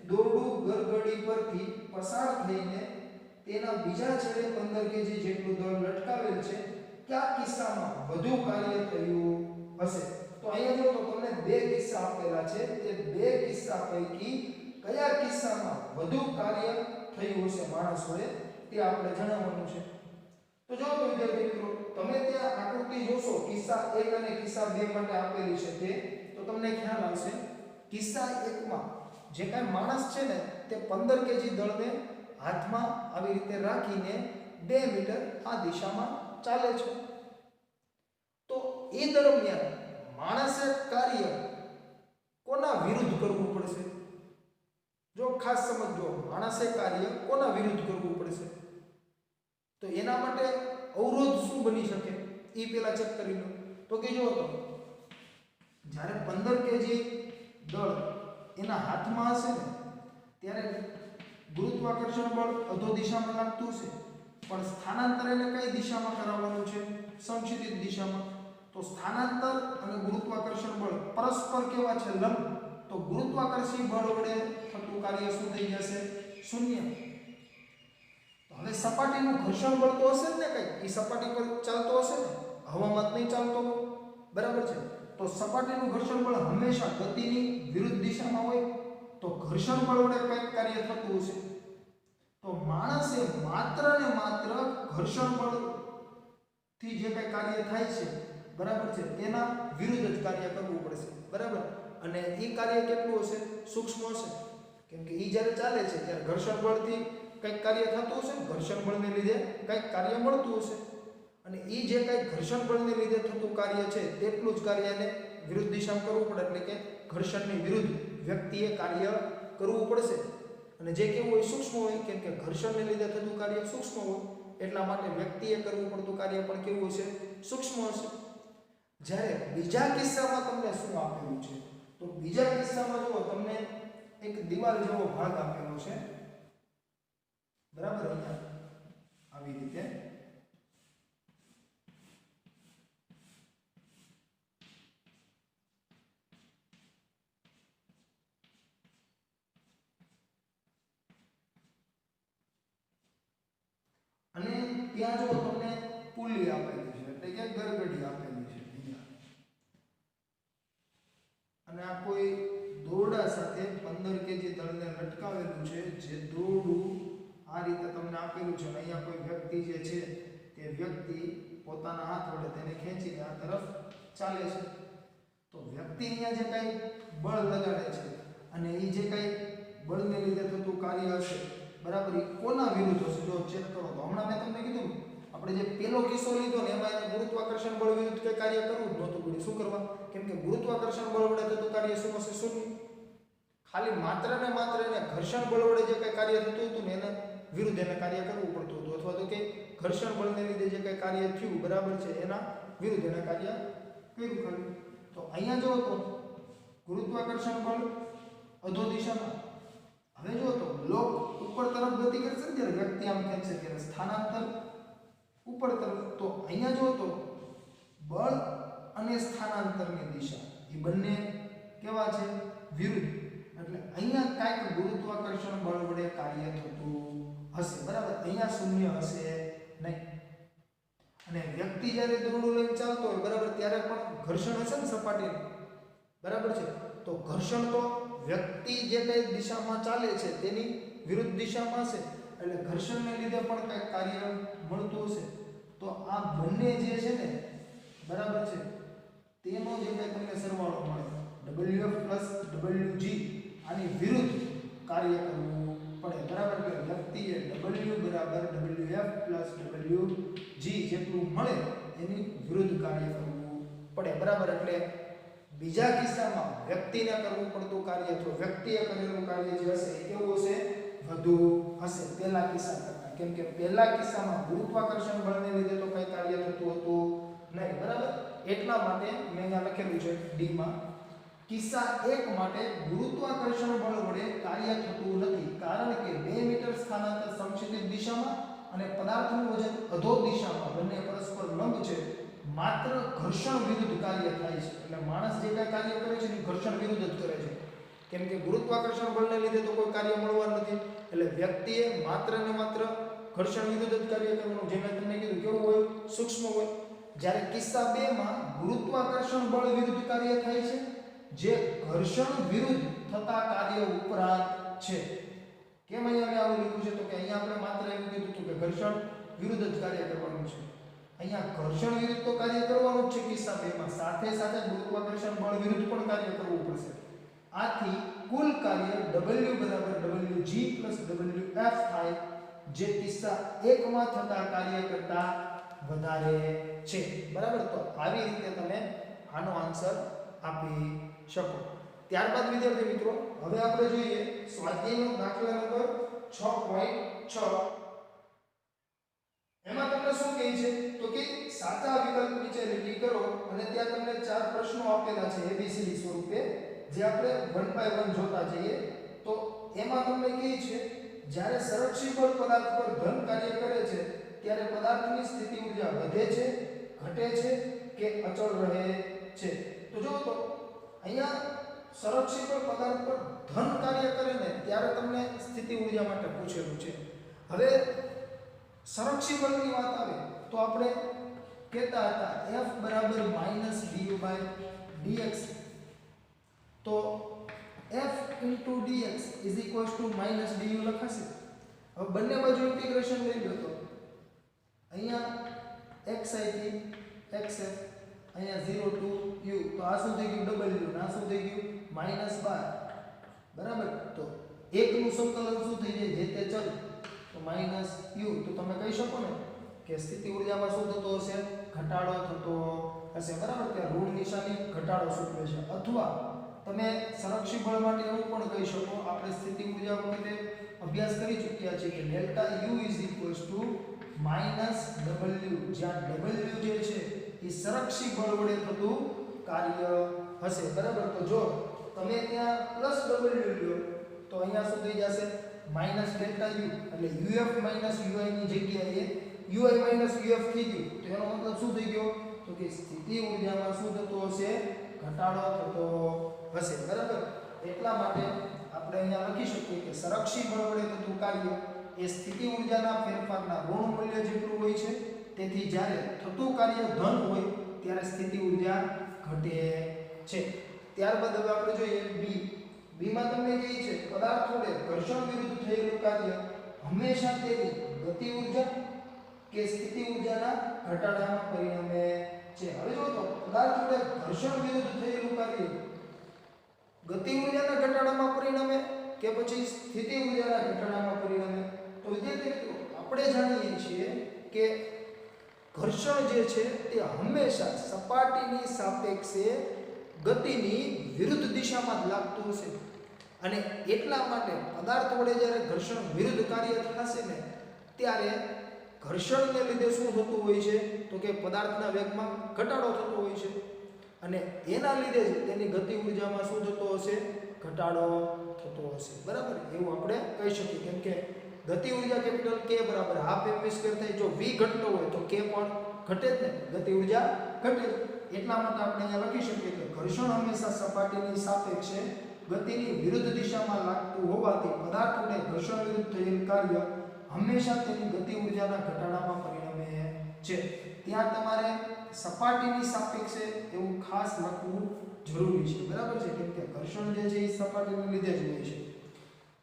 S1: દોરડું ગરગડી પરથી પસાર થઈને તેના બીજા છેડે 15 કેજી જેટલું દળ લટકાવેલ છે. કયા કિસ્સામાં વધુ કાર્ય થયું હશે? તો અહીંયા જો તો તમને બે કિસ્સા આપેલા છે. તે બે કિસ્સા પૈકી કયા કિસ્સામાં વધુ કાર્ય થયું હશે માણસોએ તે આપણે જણાવવાનું છે. તો જો તો વિદ્યાર્થી મિત્રો તમે ત્યાં આકૃતિ જોશો કિસ્સા 1 અને કિસ્સા 2 માટે આપેલી છે તે તો તમને ખ્યાલ આવશે. કિસ્સા 1 માં જે કાંઈ માણસ છે ને તે 15 કેજી દળને હાથમાં આવી રીતે રાખીને 2 મીટર આ દિશામાં ચાલે છે. તો એ દરમિયાન માણસે કાર્ય કોના વિરુદ્ધ કરવું પડશે? જો ખાસ સમજો, માણસે કાર્ય કોના વિરુદ્ધ કરવું પડશે? તો એના માટે અવરોધ શું બની શકે એ પહેલા ચેક કરી લો. તો કે જો તો જ્યારે 15 કેજી દળ એના હાથમાં હશે ને ત્યારે ગુરુત્વાકર્ષણ બળ અધો દિશામાં લાગતું છે, પણ સ્થાનાંતર એને કઈ દિશામાં કરાવવાનું છે? સમક્ષિતિજ દિશામાં. તો સ્થાનાંતર અને ગુરુત્વાકર્ષણ બળ પરસ્પર કેવા છે? લંબ. તો ગુરુત્વાકર્ષી બળ વડે થતું કાર્ય શું થઈ જશે? શૂન્ય. તો હવે સપાટીનું ઘર્ષણ બળ તો હશે જ ને કંઈ, એ સપાટી પર ચાલતો હશે ને, હવામાં જ નહીં ચાલતો. બરાબર છે. તો સપાટીનું ઘર્ષણ બળ હંમેશા ગતિની વિરુદ્ધ દિશામાં હોય. તો ઘર્ષણ બળ વડે કંઈક કાર્ય થતું હશે. તો માણસે માત્ર ને માત્ર ઘર્ષણ બળથી જે કંઈ કાર્ય થાય છે બરાબર છે તેના વિરુદ્ધ જ કાર્ય કરવું પડશે. બરાબર. અને એ કાર્ય કેટલું હશે? સૂક્ષ્મ હશે. કેમ કે એ જ્યારે ચાલે છે ત્યારે ઘર્ષણ બળથી કંઈક કાર્ય થતું હશે, ઘર્ષણ બળને લીધે કંઈક કાર્ય મળતું હશે, અને એ જે કંઈક ઘર્ષણ બળને લીધે થતું કાર્ય છે તેટલું જ કાર્યને વિરુદ્ધ દિશામાં કરવું પડે, એટલે કે ઘર્ષણની વિરુદ્ધ વ્યક્તિએ કાર્ય કરવું પડશે. અને જે કેવું હોય સૂક્ષ્મ હોય, કેમ કે ઘર્ષણને લીધે થતું કાર્ય સૂક્ષ્મ હોય, એટલા માટે વ્યક્તિએ કરવું પડતું કાર્ય પણ કેવું હશે, સૂક્ષ્મ હશે. જ્યારે બીજા કિસ્સામાં તમને શું આપેલું છે, તો બીજા કિસ્સામાં જો તમને એક દિવાલ જેવો ભાગ આપેલો છે, બરાબર, અહીંયા આવી રીતે અને ત્યાં જો તમને પુલી આપેલી છે, એટલે કે ગરગડી આપેલી છે અહીંયા, અને આ કોઈ દોરડા સાથે 15 કેજી તળને લટકાવેલું છે, જે દોરડું આ રીતે તમને આપેલું છે. અહીંયા કોઈ વ્યક્તિ જે છે તે વ્યક્તિ પોતાના હાથ વડે તેને ખેંચીને આ તરફ ચાલે છે. તો વ્યક્તિ અહીંયા જે કંઈ બળ લગાડે છે અને એ જે કંઈ બળને લીધે થતું કાર્ય હશે, બરાબર, એ કોના વિરુદ્ધ હશે? જો ચેક કરો તો હમણાં મેં તમને કીધું, આપણે જે પેલો કિસ્સો લીધો ને એમાં એને ગુરુત્વાકર્ષણ બળ વિરુદ્ધ કે કાર્ય કરવું જ નહોતું પડ્યું. શું કરવા? કેમ કે ગુરુત્વાકર્ષણ બળ વડે થતું કાર્ય શું હશે? શૂન્ય. ખાલી માત્ર ને માત્ર એને ઘર્ષણ બળ વડે જે કંઈ કાર્ય થતું હતું ને એના વિરુદ્ધ એને કાર્ય કરવું પડતું હતું, અથવા તો કે ઘર્ષણ બળને લીધે જે કંઈ કાર્ય થયું, બરાબર છે, એના વિરુદ્ધ એને કાર્ય કર્યું ખરું. તો અહીંયા જો તો ગુરુત્વાકર્ષણ બળ અધો દિશામાં, હવે જો તો બ્લોક ઉપર તરફ ગતિ કરશે ને જ્યારે વ્યક્તિ આમ ખેંચશે ત્યારે સ્થાનાંતર ઉપર તરફ. તો અહીંયા જો તો બળ અને સ્થાનાંતરની દિશા એ બંને કેવા છે? વિરુદ્ધ. એટલે અહીંયા કાંઈક ગુરુત્વાકર્ષણ બળ વડે કાર્ય થતું હશે, બરાબર. અહીંયા શૂન્ય હશે નહીં. અને વ્યક્તિ જ્યારે દોરડું લઈને ચાલતો હોય, બરાબર, ત્યારે પણ ઘર્ષણ હશે ને સપાટીનું, બરાબર છે. તો ઘર્ષણ તો વ્યક્તિ જે કઈ દિશામાં ચાલે છે તેની વિરુદ્ધ દિશામાં હશે, એટલે ઘર્ષણને લીધે પણ કંઈક કાર્ય મળતું હશે. તો આ બંને જે છે ને, બરાબર છે, તેનો જે કંઈ તમને સરવાળો મળે WF + WG, આની વિરુદ્ધ કાર્ય કરવું પડે, બરાબર. એટલે વ્યક્તિએ W = WF + WG જેટલું મળે એની વિરુદ્ધ કાર્ય કરવું પડે, બરાબર. એટલે બીજા કિસ્સામાં વ્યક્તિને કરવું પડતું કાર્ય, તો વ્યક્તિએ કરેલું કાર્ય જે હશે એ કેવું હશે? વધુ હશે પહેલા કિસ્સા કરતાં. કેમ કે પહેલા કિસ્સામાં ગુરુત્વાકર્ષણ બળને લીધે તો કંઈ કાર્ય થતું હતું નહીં, બરાબર. એટલા માટે મેં અહીંયા લખેલું છે D માં, કિસ્સા 1 માટે ગુરુત્વાકર્ષણ બળ વડે કાર્ય થતું નથી, કારણ કે 2 મીટર સ્થાનાંતર સમક્ષિતિજ દિશામાં અને પદાર્થનું વજન અધો દિશામાં બંને પરસ્પર લંબ છે. માત્ર ઘર્ષણ વિરુદ્ધ કાર્ય થાય છે. એટલે માણસ જે કંઈ કાર્ય કરે છે એ ઘર્ષણ વિરુદ્ધ જ કરે છે, કેમ કે ગુરુત્વાકર્ષણ બળને લીધે તો કોઈ કાર્ય મળવાનું નથી. એટલે વ્યક્તિએ માત્ર ને માત્ર ઘર્ષણ વિરુદ્ધ જ કાર્ય કરવાનું. જે મેં તમને કીધું કેવું હોય? સૂક્ષ્મ હોય. જ્યારે કિસ્સા 2 માં ગુરુત્વાકર્ષણ બળ વિરુદ્ધ કાર્ય થાય છે, જે ઘર્ષણ વિરુદ્ધ થતા કાર્ય ઉપરાંત છે. કેમ અહીંયા મેં આવું લખ્યું છે? તો કે અહીંયા આપણે માત્ર એવું કીધું હતું કે ઘર્ષણ વિરુદ્ધ જ કાર્ય કરવાનું છે. અહીંયા ઘર્ષણ વિરુદ્ધ તો કાર્ય કરવાનું જ છે કિસ્સા 2 માં, સાથે સાથે ગુરુત્વાકર્ષણ બળ વિરુદ્ધ પણ કાર્ય કરવું પડશે. આથી કુલ કાર્ય W = WG + WF થાય, જે કિસ્સા 1 માં થતા કાર્ય કરતા વધારે છે, બરાબર. તો આવી રીતે તમે આનો આન્સર આપી શકો. ત્યારબાદ વિદ્યાર્થી મિત્રો, હવે આપણે જોઈએ સ્વાધ્યાયનો દાખલા નંબર 6.6. એમાં તમને શું કહે છે? તો કે સાચા વિકલ્પ નીચે લીટી કરો અને ત્યાં તમને 4 પ્રશ્નો આપેલા છે ABCD સ્વરૂપે, જે આપણે 1 by 1 જોતા જઈએ. તો એમાં તમને કહે છે, જ્યારે સંરક્ષિત પદાર્થ પર ધન કાર્ય કરે છે ત્યારે પદાર્થની સ્થિતિ ઊર્જા વધે છે, ઘટે છે કે અચળ રહે છે? તો જો તો અહીંયા સંરક્ષિત પદાર્થ પર ધન કાર્ય કરે ને ત્યારે તમને સ્થિતિ ઊર્જા માટે પૂછેલું છે. હવે સંરક્ષિત બળની વાત આવે તો આપણે કહેતા હતા F = -du/dx. તો F × dx = -du લખાશે. હવે બંને બાજુ ઇન્ટિગ્રેશન લઈ લો તો અહીંયા xi થી xf, અહીંયા 0 to u, તો આ શું થઈ ગયું? W, આ શું થઈ ગયું? -12, બરાબર. તો 1 નું સંકલન શું થઈ જાય? જે તે ચલ. તો માઈનસ યુ, તો તમે કહી શકો ને કે સ્થિતિ ઊર્જામાં શું થતો હશે? ઘટાડો થતો હશે, બરાબર? ત્યાં ઋણ નિશાની ઘટાડો સૂચવે છે. અથવા તમે સંરક્ષી બળ માટે એવું પણ કહી શકો, આપણે સ્થિતિ ઊર્જા વખતે અભ્યાસ કરી ચૂક્યા છીએ કે delta you is equals to minus W, જ્યાં ડબલ્યુ જે છે એ સંરક્ષી બળ વડે થતું કાર્ય હશે, બરાબર? તો જો તમે ત્યાં પ્લસ ડબલ્યુ લ્યો તો અહીંયા શું થઈ જશે? માઈનસ ડેલ્ટા યુ, એટલે યુએફ માઈનસ યુઆઈ ની જગ્યાએ યુઆઈ માઈનસ યુએફ થઈ ગયું. તો એનો મતલબ શું થઈ ગયો? તો કે સ્થિતિ ઊર્જામાં શું થતું હશે? ઘટાડો થતો હશે, બરાબર? એટલા માટે આપણે અહીંયા લખી શકીએ કે સંરક્ષી બળ વડે થતું કાર્ય એ સ્થિતિ ઊર્જાના ફેરફારના ઋણ મૂલ્ય જેટલું હોય છે. તેથી જ્યારે થતું કાર્ય ધન હોય ત્યારે સ્થિતિ ઊર્જા ઘટે છે. ત્યારબાદ હવે આપણે જોઈએ બી. બીમાં તમને કહે છે પદાર્થ વડે ઘર્ષણ વિરુદ્ધ થયેલું કાર્ય હંમેશા તેની ગતિ ઊર્જા કે સ્થિતિ ઊર્જાના ઘટાડામાં પરિણમે છે. હવે જો તો પદાર્થ વડે ઘર્ષણ વિરુદ્ધ થયેલું કાર્ય ગતિ ઊર્જાના ઘટાડામાં પરિણમે કે પછી સ્થિતિ ઊર્જાના ઘટાડામાં પરિણમે? તો વિદ્યાર્થી મિત્રો, આપણે જાણીએ છીએ કે ઘર્ષણ જે છે તે હંમેશા સપાટીની સાપેક્ષે ગતિની વિરુદ્ધ દિશામાં જ લાગતું હશે. અને એટલા માટે પદાર્થ વડે જ્યારે ઘર્ષણ વિરુદ્ધ કાર્ય થશે ને ત્યારે ઘર્ષણને લીધે શું થતું હોય છે? તો કે પદાર્થના વેગમાં ઘટાડો થતો હોય છે. અને એના લીધે જ તેની ગતિ ઊર્જામાં શું થતો હશે? ઘટાડો થતો હશે, બરાબર? એવું આપણે કહી શકીએ. કેમ કે ગતિ ઊર્જા કેપિટલ K બરાબર હાફ mv² થાય. જો v ઘટતો હોય તો K પણ ઘટે જ ને, ગતિ ઊર્જા ઘટે. એટલા માટે આપણે અહીંયા લખી શકીએ કે ઘર્ષણ હંમેશા સપાટીની સાપેક્ષે ગતિની વિરુદ્ધ દિશામાં લાગતું હોવાથી પદાર્થ વડે ઘર્ષણ વિરુદ્ધ થયેલ કાર્ય હંમેશા તેની ગતિ ઊર્જાના ઘટાડામાં પરિણમે છે. ત્યાં તમારે સપાટીની સાપેક્ષે એવું ખાસ લખવું જરૂરી છે, બરાબર છે? કેમ કે ઘર્ષણ જે છે એ સપાટીને લીધે જ હોય છે.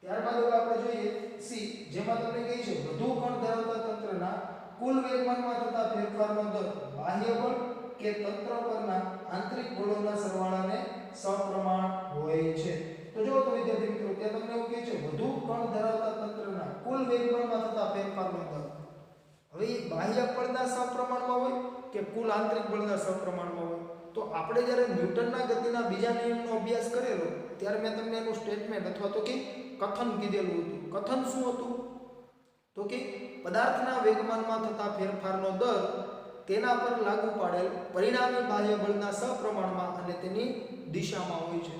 S1: ત્યારબાદ હવે આપણે જોઈએ સી, જેમાં તમને કહે છે વધુ કણ ધરાવતા તંત્રના કુલ વેગમાનમાં થતા ફેરફારનો દર બાહ્ય બળ કે તંત્ર પરના આંતરિક બળોના સરવાળાને સપ્રમાણ હોય છે. તો જો તો વિદ્યાર્થી મિત્રો, ત્યાં તમને એવું કહે છે વધુ કણ ધરાવતા તંત્રના કુલ વેગમાનમાં થતા ફેરફારનો દર. હવે એ બાહ્ય બળના સપ્રમાણમાં હોય કે કુલ આંતરિક બળના સપ્રમાણમાં હોય? તો આપણે જ્યારે ન્યૂટનના ગતિના બીજા નિયમનો અભ્યાસ કરેલો ત્યારે મેં તમને એનું સ્ટેટમેન્ટ અથવા તો કે કથન કીધેલું હતું. કથન શું હતું? તો કે પદાર્થના વેગમાનમાં થતા ફેરફારનો દર તેના પર લાગુ પાડેલ પરિણામી બાહ્ય બળના સપ્રમાણમાં અને તેની દિશામાં હોય છે.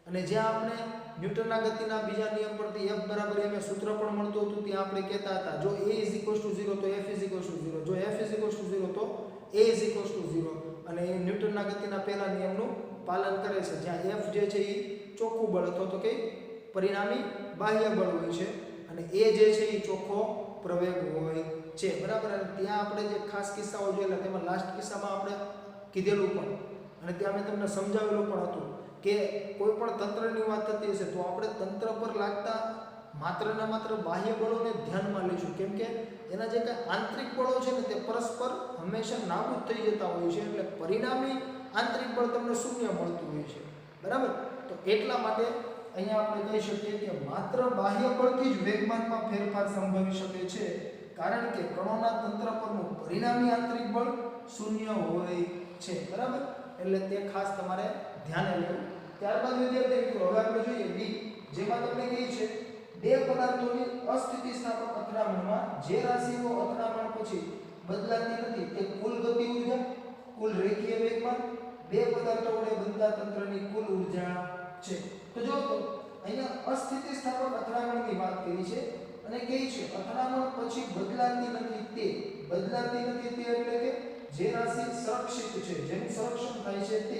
S1: અને જ્યાં આપણે ન્યૂટનના ગતિના બીજા નિયમ પરથી F બરાબર m સૂત્ર પણ મળતું હતું, ત્યાં આપણે કહેતા હતા જો A = 0 તો F = 0, જો F = 0 તો A = 0. અને એ ન્યૂટનના ગતિના પહેલા નિયમનું પાલન કરે છે, જ્યાં F જે છે એ ચોખ્ખું બળ અથવા તો કે પરિણામી બાહ્ય બળ હોય છે અને A જે છે એ ચોખ્ખો પ્રવેગ હોય છે, બરાબર? અને ત્યાં આપણે જે ખાસ કિસ્સાઓ જોયેલા તેમાં લાસ્ટ કિસ્સામાં આપણે કીધેલું પણ અને ત્યાં મેં તમને સમજાવેલું પણ હતું કે કોઈ પણ તંત્રની વાત થતી હશે તો આપણે તંત્ર પર લાગતા માત્ર ને માત્ર બાહ્ય બળોને ધ્યાનમાં લઈશું. કેમ કે એના જે કંઈ આંતરિક બળો છે ને તે પરસ્પર હંમેશા નાબૂદ થઈ જતા હોય છે, એટલે પરિણામી આંતરિક બળ તમને શૂન્ય મળતું હોય છે, બરાબર? તો એટલા માટે અહીંયા આપણે કહી શકીએ કે માત્ર બાહ્ય બળથી જ વેગમાનમાં ફેરફાર સંભવી શકે છે, કારણ કે કણોના તંત્ર પરનું પરિણામી આંતરિક બળ શૂન્ય હોય છે, બરાબર? એટલે તે ખાસ તમારે ધ્યાને લેવું. ત્યારબાદ વિદ્યાર્થી મિત્રો, હવે આપણે જોઈએ ડી, જેમાં તમને કહે છે બે પદાર્થોની અસ્થિતિસ્થાપક અથડામણમાં જે રાશિઓ અથડામણ પછી બદલાતી નથી તે કુલ ગતિ ઊર્જા, કુલ રેખીય વેગમાન, બે પદાર્થો વડે બનતા તંત્રની કુલ ઊર્જા છે. તો જો તો અહીંયા અસ્થિતિસ્થાપક અથડામણની વાત કરી છે અને કહે છે અથડામણ પછી બદલાતી નથી તે. બદલાતી નથી તે એટલે કે જે રાશિ સંરક્ષિત છે, જેનું સંરક્ષણ થાય છે તે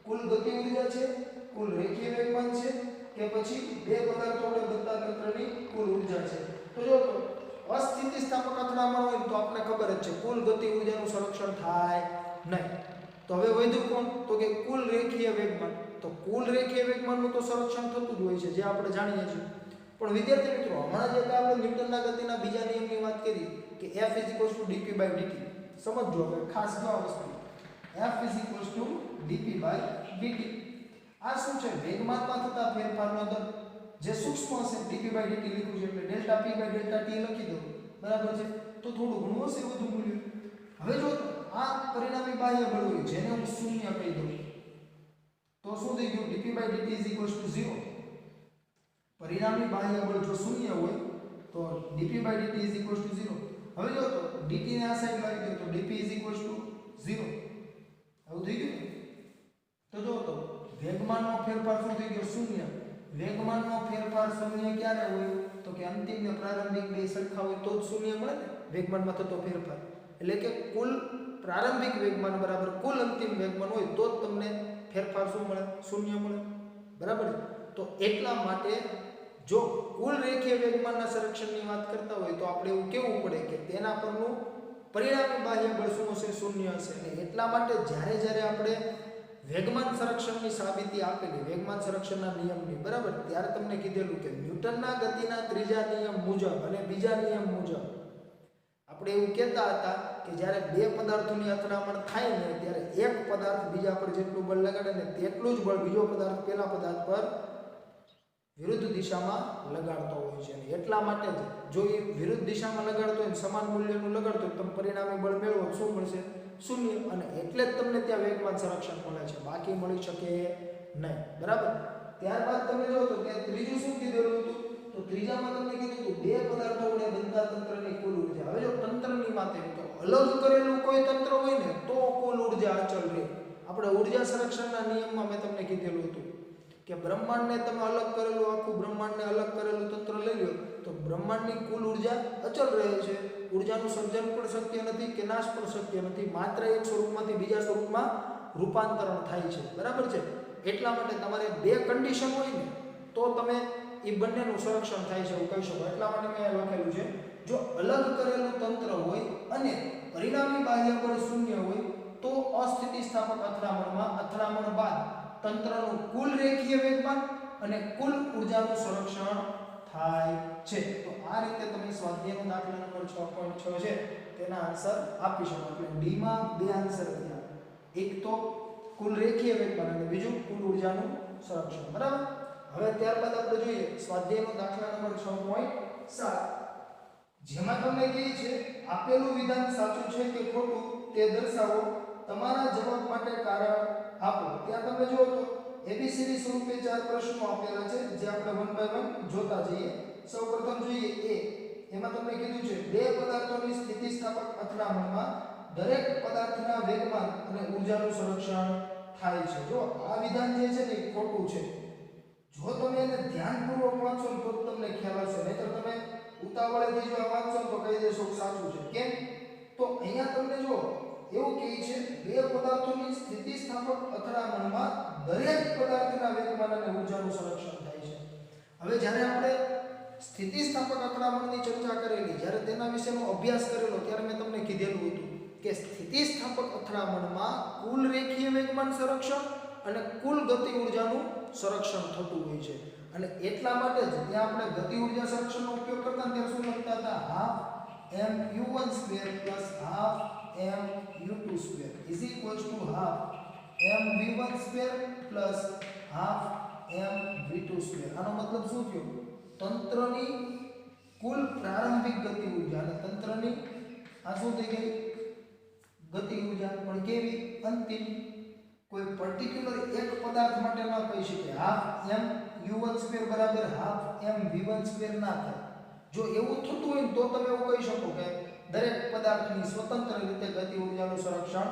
S1: કુલ ગતિ ઊર્જા છે, કુલ રેખીય વેગમાન છે કે પછી બે પદાર્થો વડે બનતા તંત્રની કુલ ઊર્જા છે. તો જો તો અસ્થિતિસ્થાપક અથડામણ હોય તો આપણે ખબર જ છે કુલ ગતિ ઊર્જાનું સંરક્ષણ થાય નહીં. તો હવે વધ્યું કોણ? તો કે કુલ રેખીય વેગમાન. તો કુલ રેખીય વેગમાનનું તો સંરક્ષણ થતું જ હોય છે, જે આપણે જાણીએ છીએ. પણ વિદ્યાર્થી મિત્રો, હમણાં જે આપણે ન્યૂટનના ગતિના બીજા નિયમની વાત કરી કે F = dp/dt, સમજજો હવે ખાસ જો આ વસ્તુ F = dp/dt. આ શું છે? વેગમાનમાં થતા ફેરફારનો દર. જે સૂક્ષ્મ હશે dp/dt લખ્યું છે એટલે delta p by delta t લખી દો બરાબર છે તો થોડું ઘણું હશે વધુ મૂલ્ય હવે જો આ પરિણામી બાહ્ય બળ હોય જેને હું શૂન્ય કહી દઉં તો શું થઈ ગયું dp/dt 0 પરિણામી બાહ્ય બળ જો શૂન્ય હોય તો dp/dt 0 હવે જો તો dt ને આ સાઈડ લાવી દો તો dp 0 આવું થઈ ગયું તો જો તો વેગમાનનો ફેરફાર શું થઈ ગયો શૂન્ય વેગમાનનો ફેરફાર શૂન્ય ક્યારે હોય તો કે અંતિમ ને પ્રારંભિક બે સરખા હોય તો જ શૂન્ય મળે ને વેગમાનમાં થતો ફેરફાર એટલે કે કુલ પ્રારંભિક વેગમાન બરાબર કુલ અંતિમ વેગમાન હોય તો જ તમને ફેરફાર શું મળે શૂન્ય મળે બરાબર તો એટલા માટે જો કુલ રેખીય વેગમાનના સંરક્ષણની વાત કરતા હોય તો આપણે એવું કહેવું પડે કે તેના પરનું પરિણામી બાહ્ય બળ શું હશે શૂન્ય હશે અને એટલા માટે જ્યારે આપણે વેગમાન સંરક્ષણની સાબિતી આપેલી વેગમાન સંરક્ષણના નિયમની બરાબર ત્યારે તમને કીધેલું કે ન્યૂટનના ગતિના ત્રીજા નિયમ મુજબ અને બીજા નિયમ મુજબ આપણે એવું કહેતા હતા કે જ્યારે બે પદાર્થોની અથડામણ થાય ને ત્યારે એક પદાર્થ બીજા પર જેટલું બળ લગાડે ને તેટલું જ બળ બીજો પદાર્થ પેલા પદાર્થ પર વિરુદ્ધ દિશામાં લગાડતો હોય છે અને એટલા માટે જ જો એ વિરુદ્ધ દિશામાં લગાડતો હોય સમાન મૂલ્યનું લગાડતો હોય તો પરિણામી બળ મેળવો શું મળશે શૂન્ય અને એટલે જ તમને ત્યાં વેગમાન સંરક્ષણ મળે છે બાકી મળી શકે નહીં બરાબર ત્યારબાદ તમે જો તો ત્યાં ત્રીજું શું કીધેલું હતું તો ત્રીજામાં તમને કીધું હતું બે પદાર્થો વડે બનતા તંત્રની કુલ ઊર્જા હવે જો તંત્રની વાત એમ તો અલગ કરેલું કોઈ તંત્ર હોય ને તો કુલ ઊર્જા અચળ રહે આપણે ઊર્જા સંરક્ષણના નિયમમાં મેં તમને કીધેલું હતું કે બ્રહ્માંડને તમે અલગ કરેલું આખું બ્રહ્માંડને અલગ કરેલું તંત્ર લઈ લો તો બ્રહ્માંડની કુલ ઊર્જા અચળ રહે છે ઊર્જાનું સર્જન પણ શક્ય નથી કે નાશ પણ શક્ય નથી માત્ર એક સ્વરૂપમાંથી બીજા સ્વરૂપમાં રૂપાંતરણ થાય છે બરાબર છે એટલા માટે તમારે બે કન્ડિશન હોય ને તો તમે એ બંનેનું સંરક્ષણ થાય છે એવું કહી શકો એટલા માટે મેં લખેલું છે જો અલગ કરેલું તંત્ર હોય અને પરિણામી બાહ્ય બળ શૂન્ય હોય તો અસ્થિતિસ્થાપક અથડામણ બાદ તંત્રનું કુલ રેખીય વેગમાન અને કુલ ઊર્જાનું સંરક્ષણ થાય છે તો આ રીતે તમે સ્વાધ્યાયનો દાખલા નંબર 6.6 છે તેના આન્સર આપી શકો એટલે ડી માં બે આન્સર થયા એક તો કુલ રેખીય વેગમાન અને બીજું કુલ ઊર્જાનું સંરક્ષણ બરાબર હવે ત્યારબાદ આપણે જોઈએ સ્વાધ્યાયનો દાખલા નંબર 6.7 જેમાં તમને કહે છે આપેલું વિધાન સાચું છે કે ખોટું તે દર્શાવો તમારા જવાબ માટે કારણ આપો ત્યાં તમે જો તો એબીસીડી સ્વરૂપે ચાર પ્રશ્નો આપેલા છે જે આપણે વન બાય વન જોતા જઈએ સૌપ્રથમ જોઈએ એ એમાં તમને કીધું છે બે પદાર્થોની સ્થિતિસ્થાપક અથડામણમાં દરેક પદાર્થના વેગમાન અને ઊર્જાનું સંરક્ષણ થાય છે જો આ વિધાન જે છે ને ખોટું છે જો તમે એને ધ્યાનપૂર્વક વાંચો તો તમને ખ્યાલ આવશે નહીતર તમે ઉતાવળેથી જો વાંચો તો કહી દેશો સાચું છે કેમ તો અહીંયા તમને જો એવું કહે છે બે પદાર્થોની સ્થિતિસ્થાપક અથડામણમાં દરેક પદાર્થના વેગમાન અને ઊર્જાનું સંરક્ષણ થાય છે હવે જ્યારે આપણે સ્થિતિસ્થાપક અથડામણની ચર્ચા કરેલી જ્યારે તેના વિશેનો અભ્યાસ કરેલો ત્યારે મેં તમને કીધેલું હતું કે સ્થિતિસ્થાપક અથડામણમાં કુલ રેખીય વેગમાન સંરક્ષણ અને કુલ ગતિ ઊર્જાનું સંરક્ષણ થતું હોય છે અને એટલા માટે જ ત્યાં આપણે ગતિ ઊર્જા સંરક્ષણનો ઉપયોગ કરતા ત્યારે શું લખતા હતા half mu1² half mu2² is equals to half mv1² half mv2². આનો મતલબ શું થયો તંત્રની કુલ પ્રારંભિક ગતિ ઊર્જા અને તંત્રની આ શું થઈ ગઈ ગતિ ઊર્જા પણ કેવી અંતિમ કોઈ પર્ટિક્યુલર એક પદાર્થ માટે ન કહી શકે હાફ mu1² બરાબર હાફ mv1² ના થાય જો એવું થતું હોય તો તમે એવું કહી શકો કે દરેક પદાર્થની સ્વતંત્ર રીતે ગતિ ઊર્જાનું સંરક્ષણ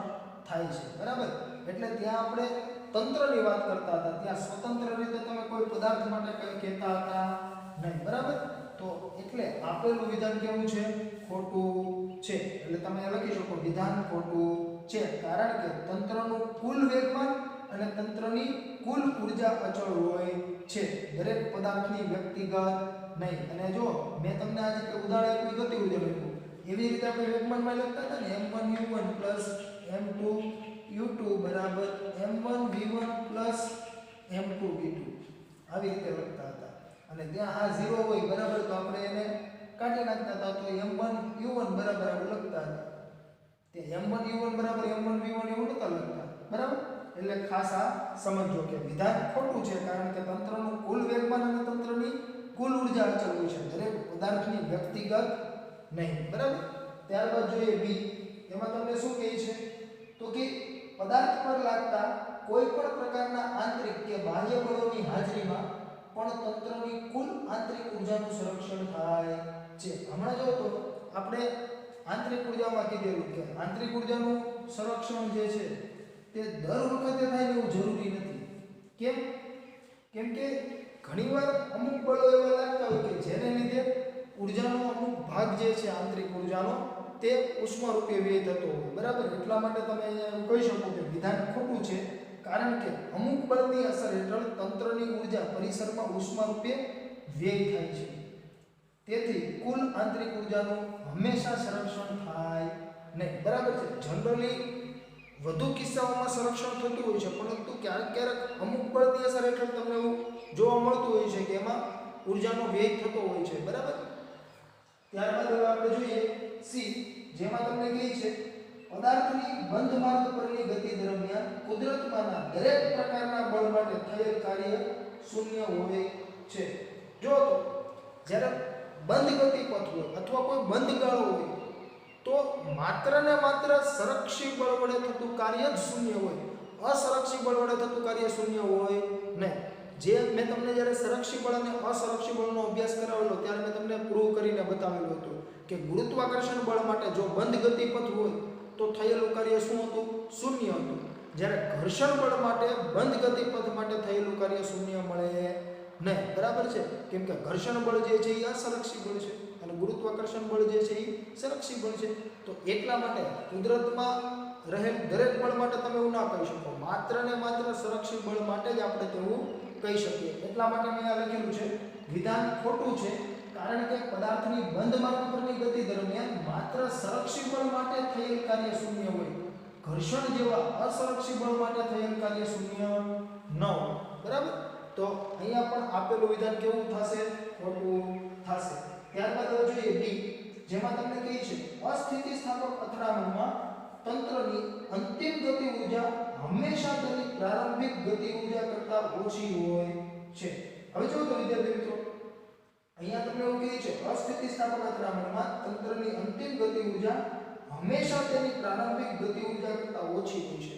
S1: થાય છે બરાબર એટલે ત્યાં આપણે તંત્રની વાત કરતા હતા ત્યાં સ્વતંત્ર રીતે તમે કોઈ પદાર્થ માટે કંઈ કહેતા હતા નહીં બરાબર તો એટલે આપેલું વિધાન કેવું છે ખોટું છે એટલે તમે લખી શકો વિધાન ખોટું છે કારણ કે તંત્રનું કુલ વેગમાન અને તંત્રની કુલ ઊર્જા અચળ હોય છે દરેક પદાર્થની વ્યક્તિગત નહીં અને જો મેં તમને આજે ઉદાહરણ આપ્યું ગતિ ઊર્જા લખ્યું એવી રીતે આપણે વેગમાનમાં લખતા હતા ને m1u1 m2u2 બરાબર m1v1 m2v2 આવી રીતે લખતા હતા અને ત્યાં આ 0 હોય બરાબર તો આપણે એને કાઢી નાખતા હતા તો m1u1 બરાબર આવું લખતા હતા તે m1u1 બરાબર m1v1 એવું નતા લખતા બરાબર એટલે એટલે ખાસ આ સમજજો કે વિધાન ખોટું છે, કારણ કે તંત્રનું કુલ વેગમાન અને તંત્રની કુલ ઉર્જા અચળ હોય છે, દરેક પદાર્થની વ્યક્તિગત નહીં. બરાબર. ત્યારબાદ જોઈએ બી. એમાં તમને શું કહે છે તો કે પદાર્થ પર લાગતા કોઈ પણ પ્રકારના આંતરિક કે બાહ્ય બળોની હાજરીમાં પણ તંત્રની કુલ આંતરિક ઉર્જાનું સંરક્ષણ થાય છે. હમણાં જો તો આપણે આંતરિક ઉર્જામાં કીધેલું કે આંતરિક ઉર્જાનું સંરક્ષણ જે છે તે દર વખતે થાય એવું જરૂરી નથી. કેમ? કેમ કે ઘણીવાર અમુક બળો એવા લાગતા હોય કે જેને લીધે ઉર્જાનો અમુક ભાગ જે છે આંતરિક ઉર્જાનો તે ઉષ્મા રૂપે વ્યય થતો હોય. બરાબર. એટલા માટે તમે અહીંયા કહી શકો કે વિધાન ખોટું છે, કારણ કે અમુક બળની અસર હેઠળ તંત્રની ઉર્જા પરિસરમાં ઉષ્મા રૂપે વ્યય થાય છે. તેથી કુલ આંતરિક ઉર્જાનું હંમેશા સંરક્ષણ થાય નહીં. બરાબર છે. જનરલી વધુ કિસ્સાઓમાં સંરક્ષણ થતું હોય છે, પરંતુ ક્યારેક ક્યારેક અમુક બળની અસર હેઠળ તમને એવું જોવા મળતું હોય છે કે એમાં ઉર્જાનો વ્યય થતો હોય છે. બરાબર. ત્યારબાદ હવે આપણે જોઈએ સી, જેમાં તમને કહે છે પદાર્થની બંધ માર્ગ પરની ગતિ દરમિયાન કુદરતમાંના દરેક પ્રકારના બળ માટે થયેલ કાર્ય શૂન્ય હોય છે. જો તો જ્યારે બંધ ગતિ પથ હોય અથવા કોઈ બંધ ગાળો હોય તો માત્ર ને માત્ર સંરક્ષી બળ વડે થતું કાર્ય જ શૂન્ય હોય, અસંરક્ષી બળ વડે થતું કાર્ય શૂન્ય હોય નહીં. જે મેં તમને જ્યારે સંરક્ષી બળ અને અસંરક્ષી બળનો અભ્યાસ કરાવેલો ત્યારે મેં તમને પ્રૂવ કરીને બતાવેલું હતું કે ગુરુત્વાકર્ષણ બળ માટે જો બંધ ગતિપથ હોય તો થયેલું કાર્ય શું હતું? શૂન્ય હતું. જ્યારે ઘર્ષણ બળ માટે બંધ ગતિપથ માટે થયેલું કાર્ય શૂન્ય મળે નહીં. બરાબર છે. કેમ કે ઘર્ષણ બળ જે છે એ અસંરક્ષી બળ છે અને ગુરુત્વાકર્ષણ બળ જે છે એ સંરક્ષી બળ છે. તો એટલા માટે કુદરતમાં રહેલ દરેક બળ માટે તમે એવું ના કહી શકો, માત્ર ને માત્ર સંરક્ષી બળ માટે જ આપણે તેવું કહી શકીએ. એટલા માટે મેં આ લખેલું છે વિધાન ખોટું છે, કારણ કે પદાર્થની બંધ માર્ગ પરની ગતિ દરમિયાન માત્ર સંરક્ષી બળ માટે થયેલ કાર્ય શૂન્ય હોય, ઘર્ષણ જેવા અસંરક્ષી બળ માટે થયેલ કાર્ય શૂન્ય ન હોય. બરાબર. તો અહીંયા પણ આપેલું વિધાન કેવું થશે? ખોટું થશે. ત્યારબાદ હવે જોઈએ ડી, જેમાં તમને કહે છે અસ્થિતિસ્થાપક અથડામણમાં તંત્રની અંતિમ ગતિ ઉર્જા હંમેશા તેની પ્રારંભિક ગતિ ઉર્જા કરતાં ઓછી હોય છે. હવે જો તો વિદ્યાર્થી મિત્રો અહીંયા તમને એવું કહે છે અસ્થિતિસ્થાપક અથડામણમાં તંત્રની અંતિમ ગતિ ઉર્જા હંમેશા તેની પ્રારંભિક ગતિ ઉર્જા કરતાં ઓછી હોય છે.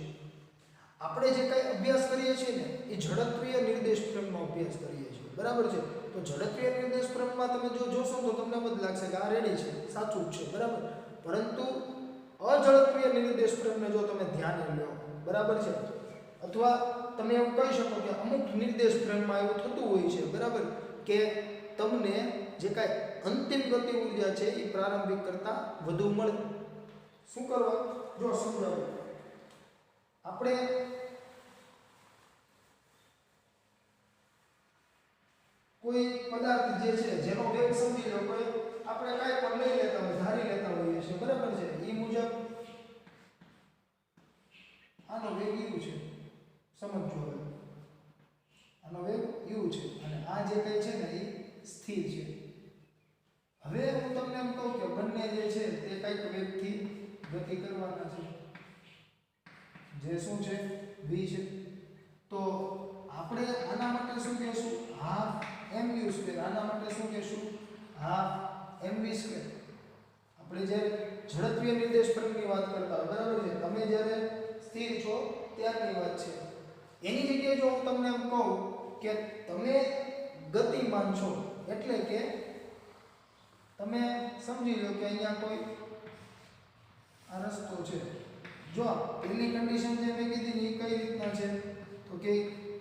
S1: આપણે જે કંઈ અભ્યાસ કરીએ છીએ ને એ જડત્વીય નિર્દેશ પ્રેમનો અભ્યાસ કરીએ છીએ. બરાબર છે. તો જડત્વીય નિર્દેશ પ્રેમમાં તમે જો જોશો તો તમને એમ જ લાગશે કે આ રેડી છે, સાચું જ છે. બરાબર. પરંતુ અજડત્વીય નિર્દેશ પ્રેમને જો તમે ધ્યાને લો, બરાબર છે, અથવા તમે એવું કહી શકો કે અમુક નિર્દેશ પ્રેમમાં એવું થતું હોય છે. બરાબર. કે તમને જે કાંઈ અંતિમ ગતિ ઉર્જા છે એ પ્રારંભિક કરતાં વધુ મળે. શું કરવા? જો સમજાવો. આપણે કોઈ પદાર્થ જે છે જેનો વેગ સમજી લો, કોઈ આપણે કાંઈ પણ લઈ લેતા હોય, ધારી લેતા હોઈએ છીએ. બરાબર છે. એ મુજબ આનો વેગ u છે. સમજો હવે. આનો વેગ u છે અને આ જે કંઈ છે ને એ સ્થિર છે. હવે હું તમને એમ કહું કે બંને જે છે તે કંઈક વેગથી ગતિ કરવાના છે, જે શું છે? v છે. તો આપણે આના માટે શું કહેશું? Half mu square. આના માટે શું કહેશું? Half mv square. આપણે જ્યારે ઝડપીય નિર્દેશ પ્રેમની વાત કરતા હોય, બરાબર છે, તમે જ્યારે સ્થિર છો ત્યારની વાત છે. એની જગ્યાએ જો હું તમને એમ કહું કે તમે ગતિમાન છો, એટલે કે તમે સમજી લો કે અહીંયા કોઈ આ રસ્તો છે. જો પહેલી કન્ડિશન જે મેં કીધી ને એ કઈ રીતના છે તો કે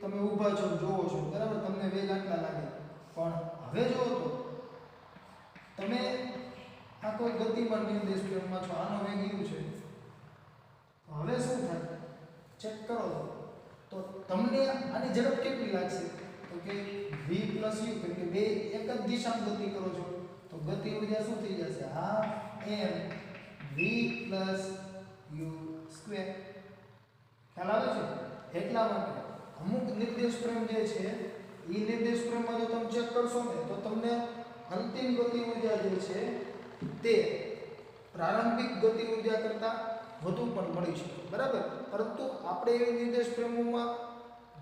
S1: તમે ઊભા છો, જોવો છો, બરાબર, તમને વેગ આટલા લાગે. પણ હવે જો તો તમે આ કોઈ ગતિમાન નિર્દેશ પ્રેમમાં છો, આનો વેગ u છે. હવે શું થાય? ચેક કરો તો તમને આની ઝડપ કેટલી લાગશે? તો કે v + u, કેમ કે બે એક જ દિશામાં ગતિ કરો છો તો ગતિ ઉર્જા શું થઈ જશે? Half m v + u square. ખ્યાલ આવે છે? એટલા માટે અમુક નિર્દેશ પ્રેમ જે છે એ નિર્દેશ પ્રેમમાં જો તમે ચેક કરશો ને તો તમને અંતિમ ગતિ ઉર્જા જે છે તે પ્રારંભિક ગતિ ઉર્જા કરતાં વધુ પણ મળી શકે, બરાબર. પરંતુ આપણે એવી નિર્દેશ ફ્રેમોમાં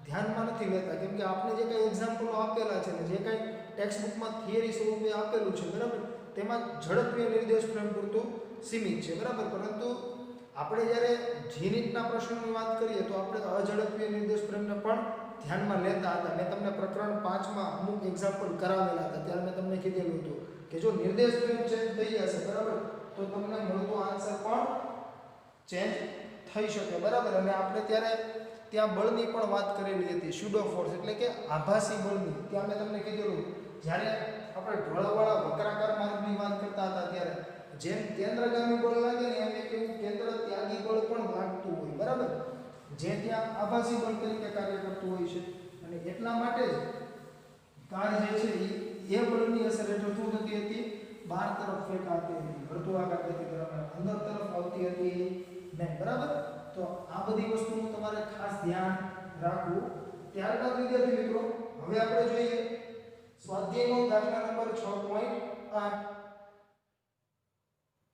S1: ધ્યાનમાં નથી લેતા, કેમ કે આપણે જે કંઈ એક્ઝામ્પલો આપેલા છે ને જે કંઈ ટેક્સ્ટ બુકમાં થિયરી સ્વરૂપે આપેલું છે, બરાબર, તેમાં ઝડપીય નિર્દેશ ફ્રેમ પૂરતું સીમિત છે, બરાબર. પરંતુ આપણે જ્યારે જીનીટના પ્રશ્નોની વાત કરીએ તો આપણે અઝડપીય નિર્દેશ ફ્રેમને પણ ધ્યાનમાં લેતા હતા. મેં તમને પ્રકરણ 5માં અમુક એક્ઝામ્પલ કરાવેલા હતા, ત્યારે મેં તમને કીધેલું હતું કે જો નિર્દેશ ફ્રેમ ચેન્જ થઈ જશે, બરાબર, તો તમને મળતો આન્સર પણ ચેન્જ થઈ શકે, બરાબર. અને આપણે ત્યારે ત્યાં બળની પણ વાત કરેલી હતી, સ્યુડો ફોર્સ એટલે કે આભાસી બળની. ત્યાં મેં તમને કીધેલું જ્યારે આપણે ઢોળાવાળા વક્રાકાર માર્ગની વાત કરતા હતા ત્યારે જેમ કેન્દ્રગામી બળ લાગે ને એમ એક એવું કેન્દ્ર ત્યાગી બળ પણ લાગતું હોય, બરાબર, જે ત્યાં આભાસી બળ તરીકે કાર્ય કરતું હોય છે. અને એટલા માટે જ કાર જે છે એ બળની અસર હેઠળ શું થતી હતી, બહાર તરફ ફેંકાતી હતી, વર્તુળાકાર ગતિ તરફ અંદર તરફ આવતી હતી નહીં, બરાબર. તો આ બધી વસ્તુનું તમારે ખાસ ધ્યાન રાખવું. ત્યારબાદ વિદ્યાર્થી મિત્રો હવે આપણે જોઈએ સ્વાધ્યાયનો દાખલા નંબર 6.8.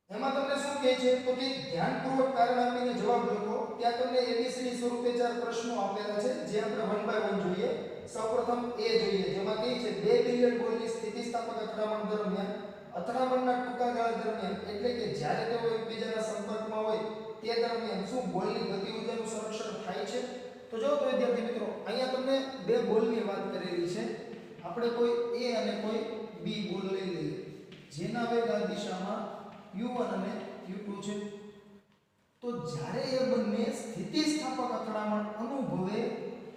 S1: એમાં તમને શું કહે છે તો કે ધ્યાનપૂર્વક કારણ આપીને જવાબ લખો. ત્યાં તમને એબીસીડી સ્વરૂપે 4 પ્રશ્નો આપેલા છે, જે આપણે 1 બાય 1 જોઈએ. સૌપ્રથમ એ જોઈએ, જેમાં કહે છે 2 બિલિયન બોલની સ્થિતિસ્થાપક અથડામણ દરમિયાન અથડામણના ટૂંકા ગાળા દરમિયાન એટલે કે જ્યારે તેઓ એકબીજાના સંપર્કમાં હોય તે દરમિયાન શું બોલની ગતિ ઊર્જાનું સંરક્ષણ થાય છે. તો જો તો વિદ્યાર્થી મિત્રો અહીંયા તમને 2 બોલની વાત કરેલી છે. આપણે કોઈ A અને કોઈ B બોલ લઈ લઈએ, જેના વેગ આ દિશામાં u1 અને u2 છે. તો જ્યારે એ બંને સ્થિતિસ્થાપક અથડામણ અનુભવે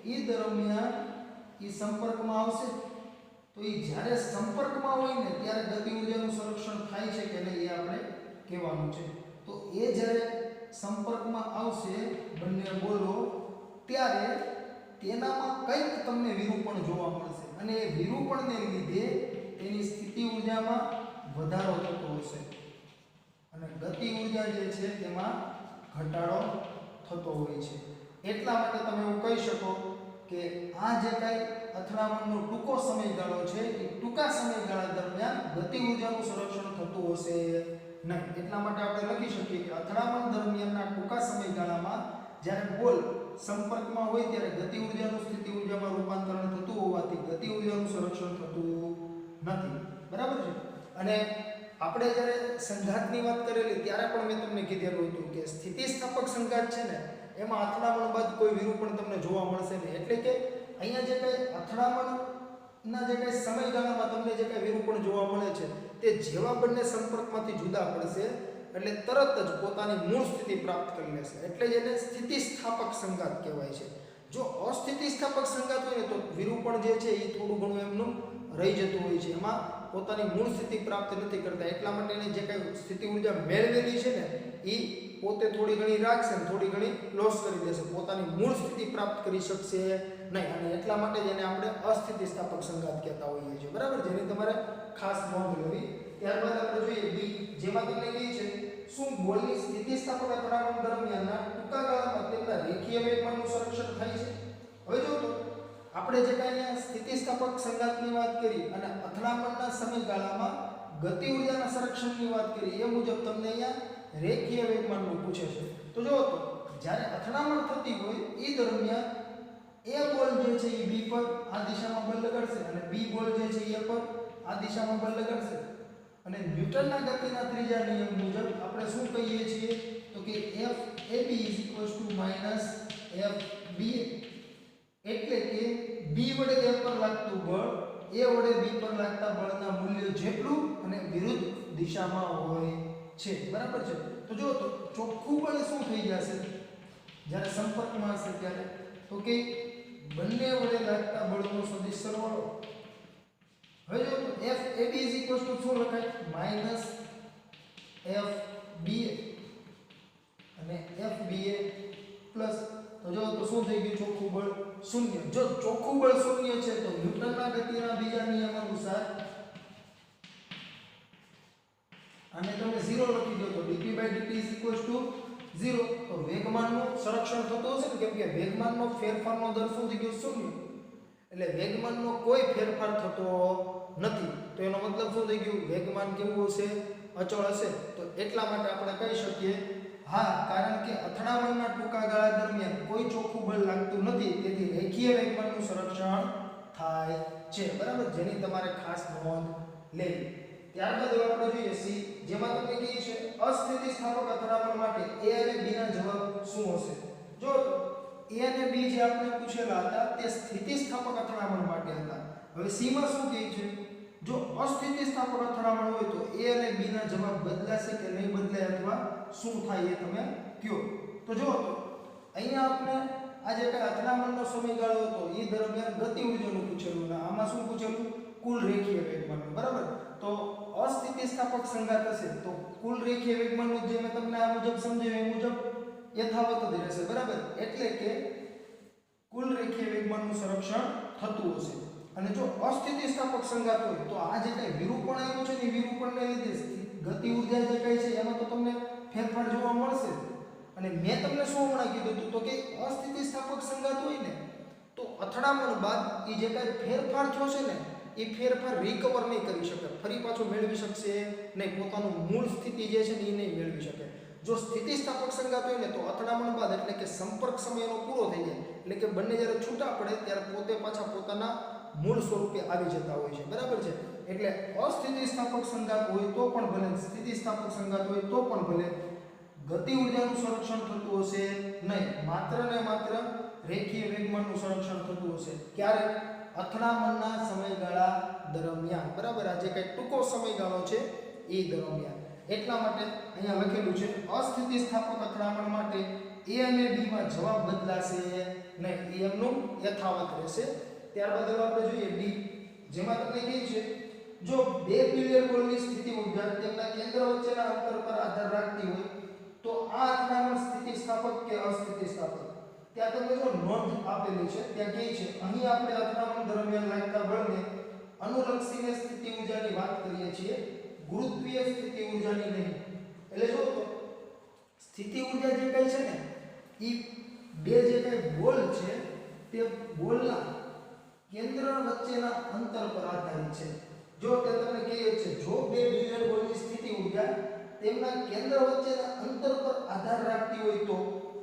S1: એ દરમિયાન એ સંપર્કમાં આવશે. તો એ જ્યારે સંપર્કમાં હોય ને ત્યારે ગતિ ઊર્જાનું સંરક્ષણ થાય છે કે નહીં એ આપણે કહેવાનું છે. તો એ જ્યારે સંપર્કમાં આવશે બંને બોલો ત્યારે તેનામાં કંઈક તમને વિરૂપણ જોવા મળશે અને એ વિરૂપણને લીધે તેની સ્થિતિ ઊર્જામાં વધારો થતો હશે અને ગતિ ઊર્જા જે છે તેમાં ઘટાડો થતો હોય છે. એટલા માટે તમે એવું કહી શકો કે આ જે કાંઈ અથડામણનો ટૂંકો સમયગાળો છે એ ટૂંકા સમયગાળા દરમિયાન ગતિ ઊર્જાનું સંરક્ષણ થતું હશે નહીં. એટલા માટે આપણે લખી શકીએ કે અથડામણ દરમિયાનના ટૂંકા સમયગાળામાં જ્યારે બોલ સંપર્કમાં હોય ત્યારે ગતિ ઊર્જાનું સ્થિતિ ઊર્જામાં રૂપાંતરણ થતું હોવાથી ગતિ ઊર્જાનું સંરક્ષણ થતું નથી. બરાબર છે. અને આપણે જ્યારે સંઘાતની વાત કરેલી ત્યારે પણ મેં તમને કીધેલું હતું કે સ્થિતિસ્થાપક સંઘાત છે ને એમાં અથડામણ બાદ કોઈ વિરૂપણ તમને જોવા મળશે નહીં. એટલે કે અહીંયા જે કંઈ અથડામણના જે કંઈ સમયગાળામાં તમને જે કંઈ વિરૂપણ જોવા મળે છે તે જેવા બંને સંપર્કમાંથી જુદા પડશે એટલે તરત જ પોતાની મૂળ સ્થિતિ પ્રાપ્ત કરી લેશે. એટલે જ એને સ્થિતિસ્થાપક સંઘાત કહેવાય છે. જો અસ્થિતિસ્થાપક સંઘાત હોય ને તો વિરૂપણ જે છે એ થોડું ઘણું એમનું રહી જતું હોય છે, એમાં પોતાની મૂળ સ્થિતિ પ્રાપ્ત નથી કરતા. એટલા માટે એને જે કંઈ સ્થિતિ ઊર્જા મેળવેલી છે ને એ પોતે થોડી ઘણી રાખશે ને થોડી ઘણી લોસ કરી દેશે, પોતાની મૂળ સ્થિતિ પ્રાપ્ત કરી શકશે નહીં. અને એટલા માટે જ એને આપણે અસ્થિતિસ્થાપક સંઘાત કહેતા હોઈએ છીએ. બરાબર, જેની તમારે ખાસ નોંધ લેવી. ત્યારબાદ આપણે જોઈએ બી, જેમાં તમને કહે છે શું બોલની સ્થિતિસ્થાપક અથડામણ દરમિયાનના ટૂંકા ગાળામાં તેમના રેખીય વેગમાનનું સંરક્ષણ થાય છે. હવે જો તો આપણે જે કાંઈ અહીંયા સ્થિતિસ્થાપક સંઘાતની વાત કરી અને અથડામણના સમયગાળામાં ગતિ ઊર્જાના સંરક્ષણની વાત કરી એ મુજબ તમને અહીંયા રેખીય વેગમાનનું પૂછે છે. તો જો તો જ્યારે અથડામણ થતી હોય એ દરમિયાન એ બોલ જે છે એ બી પર આ દિશામાં બળ લગાડશે અને બી બોલ જે છે એ પર આ દિશામાં બળ લગાડશે. અને ન્યૂટનના ગતિના ત્રીજા નિયમ મુજબ આપણે શું કહીએ છીએ તો કે F AB F BA, એટલે કે B વડે A પર લાગતું બળ A વડે B પર લાગતા બળના મૂલ્ય જેટલું અને વિરુદ્ધ દિશામાં હોય છે. બરાબર છે. તો જો તો ચોખ્ખું બળ શું થઈ જશે જ્યારે સંપર્કમાં હશે ત્યારે તો કે બંને વડે લાગતા બળનો સદિશ સરવાળો. હવે જો F AB શું લખાય F BA અને F BA પ્લસ. તો જો તો શું થઈ ગયું ચોખ્ખું બળ 0. જો ચોખ્ખું બળ 0 છે તો ન્યૂટનના ગતિના બીજા નિયમ અનુસાર આને તમે 0 લખી દો તો dp/dt 0. તો વેગમાનનું સંરક્ષણ થતું હશે ને, કેમ કે વેગમાનનો ફેરફારનો દર શું થઈ ગયો 0. એટલે વેગમાનનો કોઈ ફેરફાર થતો નથી. તો એનો મતલબ શું થઈ ગયું વેગમાન કેવું હશે અચળ હશે. તો એટલા માટે આપણે કહી શકીએ હા, કારણ કે અથડામણના ટૂંકા ગાળા દરમિયાન કોઈ ચોખ્ખું બળ લાગતું નથી, તેથી રેખીય વેગમાનનું સંરક્ષણ થાય છે, બરાબર, જેની તમારે ખાસ નોંધ લેવી. ત્યારબાદ હવે આપણે જોઈએ સી, જેમાં તમને કહે છે અસ્થિતિસ્થાપક અથડામણ માટે એ અને બી ના જવાબ શું હશે. જો એ અને બી જે આપણે પૂછેલા હતા તે સ્થિતિસ્થાપક અથડામણ માટે હતા. હવે સી માં શું કહે છે, જો અસ્થિતિસ્થાપક અથડામણ હોય તો એ અને બી ના જવાબ બદલાશે કે નહીં બદલાય અથવા શું થાય એ તમે કયો. તો જો અહીંયા આપણે આ જે કઈ અથડામણનો સમયગાળો હતો એ દરમિયાન ગતિ ઉર્જાનું પૂછેલું ને આમાં શું પૂછેલું, કુલ રેખીય વેગમાનનું, બરાબર. તો અસ્થિતિસ્થાપક સંઘાત હશે તો કુલ રેખીય વેગમાનનું જે મેં તમને આ મુજબ સમજાવ્યું એ મુજબ યથાવત જ રહેશે, બરાબર. એટલે કે કુલ રેખીય વેગમાનનું સંરક્ષણ થતું હશે. અને જો અસ્થિતિસ્થાપક સંઘાત હોય તો આ જે કઈ વિરૂપણ આવ્યું છે ને વિરૂપણને લીધે ગતિ ઉર્જા જે કઈ છે એમાં તો તમને ફેરફાર જોવા મળશે. અને મેં તમને શું હમણાં કીધું હતું તો કે અસ્થિતિસ્થાપક સંઘાત હોય ને તો અથડામણ બાદ એ જે કઈ ફેરફાર થયો છે ને એ ફેરફાર રિકવર નહીં કરી શકે, ફરી પાછો મેળવી શકશે નહીં, પોતાનું મૂળ સ્થિતિ જે છે ને એ નહીં મેળવી શકે. જો સ્થિતિસ્થાપક સંઘાત હોય ને તો અથડામણ બાદ એટલે કે સંપર્ક સમયનો પૂરો થઈ જાય એટલે કે બંને જ્યારે છૂટા પડે ત્યારે પોતે પાછા પોતાના મૂળ સ્વરૂપે આવી જતા હોય છે, બરાબર છે. એટલે અસ્થિતિસ્થાપક સંઘાત હોય તો પણ ભલે, સ્થિતિસ્થાપક સંઘાત હોય તો પણ ભલે ગતિ ઉર્જાનું સંરક્ષણ થતું હશે નહીં, માત્ર ને માત્ર રેખીય વેગમાનનું સંરક્ષણ થતું હશે. ક્યારે? અથડામણના સમયગાળા દરમિયાન, બરાબર. આ જે કંઈ ટૂંકો સમયગાળો છે એ દરમિયાન. એટલા માટે અહીંયા લખેલું છે અસ્થિતિસ્થાપક અથડામણ માટે એ અને બી માં જવાબ બદલાશે નહીં, એ એમનું યથાવત રહેશે. ત્યારબાદ હવે આપણે જોઈએ ડી, જેમાં તમને કહે છે જો બે બિલિયર્ડ બોલની સ્થિતિ ઉર્જા તેમના કેન્દ્ર વચ્ચેના અંતર પર આધાર રાખતી હોય તો આ અથડામણ સ્થિતિસ્થાપક કે અસ્થિતિસ્થાપક. ત્યાં તમને જો નોંધ આપેલી છે ત્યાં કહે છે અહીં આપણે અથડામણ દરમિયાન લાગતા બળને અનુલક્ષીને સ્થિતિ ઉર્જાની વાત કરીએ છીએ, ગુરુત્વીય સ્થિતિ ઉર્જાની નહીં. એટલે જો તો સ્થિતિ ઉર્જા જે કઈ છે ને એ બે જે કઈ બોલ છે તે બોલના કેન્દ્ર વચ્ચેના અંતર પર આધારિત છે. જો તે તમને કહે છે જો બે બિલિયર્ડ બોલની સ્થિતિ ઉર્જા તેમના કેન્દ્ર વચ્ચેના અંતર પર આધાર રાખતી હોય તો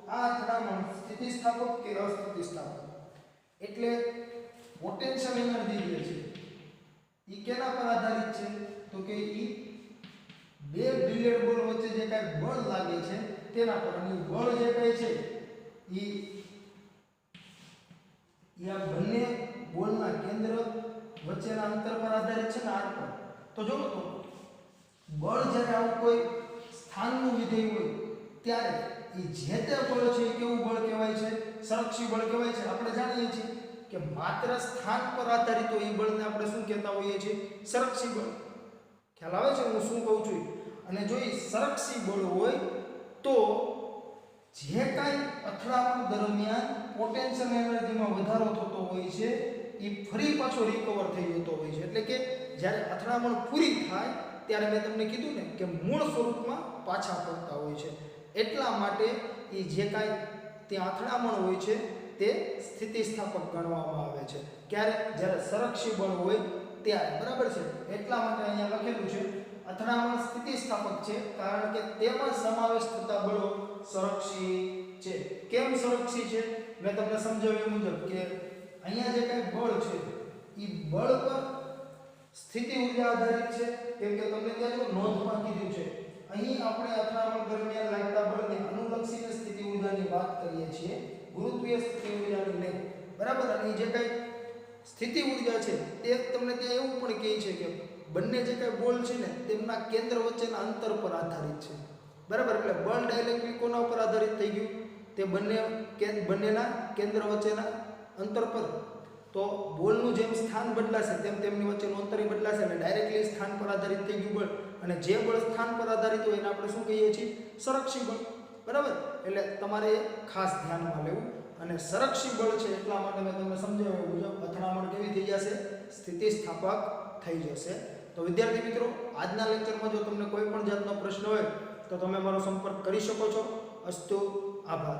S1: આ અથડામણ સ્થિતિસ્થાપક કે અસ્થિતિસ્થાપક. એટલે પોટેન્શિયલ એનર્જી જે છે એ કેના પર આધારિત છે તો કે એ બે બિલિયર્ડ બોલ વચ્ચે જે કાંઈ બળ લાગે છે તેના પર. અને બળ જે કાંઈ છે એ આ બંને બોલના કેન્દ્ર વચ્ચેના અંતર પર આધારિત છે ને આર પર. તો જો તો બળ જ્યારે આવું કોઈ સ્થાનનું વિધેય હોય ત્યારે એ જે તે બળ છે એ કેવું બળ કહેવાય છે? સંરક્ષી બળ કહેવાય છે. આપણે જાણીએ છીએ કે માત્ર સ્થાન પર આધારિત હોય એ બળને આપણે શું કહેતા હોઈએ છીએ? સંરક્ષી બળ. ખ્યાલ આવે છે હું શું કહું છું? અને જો એ સંરક્ષી બળ હોય તો જે કાંઈ અથડામણ દરમિયાન પોટેન્શિયલ એનર્જીમાં વધારો થતો હોય છે એ ફરી પાછો રિકવર થઈ જતો હોય છે. એટલે કે જ્યારે અથડામણ પૂરી થાય ત્યારે મેં તમને કીધું ને કે મૂળ સ્વરૂપમાં પાછા પડતા હોય છે. એટલા માટે એ જે કાંઈ ત્યાં અથડામણ હોય છે તે સ્થિતિસ્થાપક ગણવામાં આવે છે. ક્યારે? જ્યારે સંરક્ષી બળ હોય ત્યારે, બરાબર છે. એટલા માટે અહીંયા લખેલું છે અથડામણ સ્થિતિસ્થાપક છે કારણ કે તેમાં સમાવેશ થતા બળો સંરક્ષી છે. કેમ સંરક્ષી છે? મેં તમને સમજાવ્યું મુજબ કે અહીંયા જે કાંઈ બળ છે એ બળ પર સ્થિતિ ઉર્જા આધારિત છે. કેમ કે તમને ત્યાં જો નોંધમાં કીધું છે અહીં આપણે અથડામણ દરમિયાન લાગતા બળને અનુલક્ષીને સ્થિતિ ઉર્જાની વાત કરીએ છીએ, ગુરુત્વીય સ્થિતિ ઉર્જાની નહીં, બરાબર. અને જે કાંઈ સ્થિતિ ઉર્જા છે તે તમને ત્યાં એવું પણ કહે છે કે બંને જે કાંઈ બોલ છે ને તેમના કેન્દ્ર વચ્ચેના અંતર પર આધારિત છે, બરાબર. એટલે બળ ડાયરેક્ટલી કોના ઉપર આધારિત થઈ ગયું? તે બંનેના કેન્દ્ર વચ્ચેના અંતર પર. તો બોલનું જેમ સ્થાન બદલાશે તેમ તેમની વચ્ચેનું અંતર બદલાશે અને ડાયરેક્ટલી સ્થાન પર આધારિત થઈ ગયું બળ. અને જે બળ સ્થાન પર આધારિત હોય એને આપણે શું કહીએ છીએ? સંરક્ષી બળ, બરાબર. એટલે તમારે ખાસ ધ્યાનમાં લેવું. અને સંરક્ષી બળ છે એટલા માટે મેં તમને સમજાવ્યું મુજબ અથડામણ કેવી થઈ જશે? સ્થિતિસ્થાપક થઈ જશે. તો વિદ્યાર્થી મિત્રો, આજના લેક્ચરમાં જો તમને કોઈ પણ જાતનો પ્રશ્ન હોય તો તમે મારો સંપર્ક કરી શકો છો. અસ્તુ, આભાર.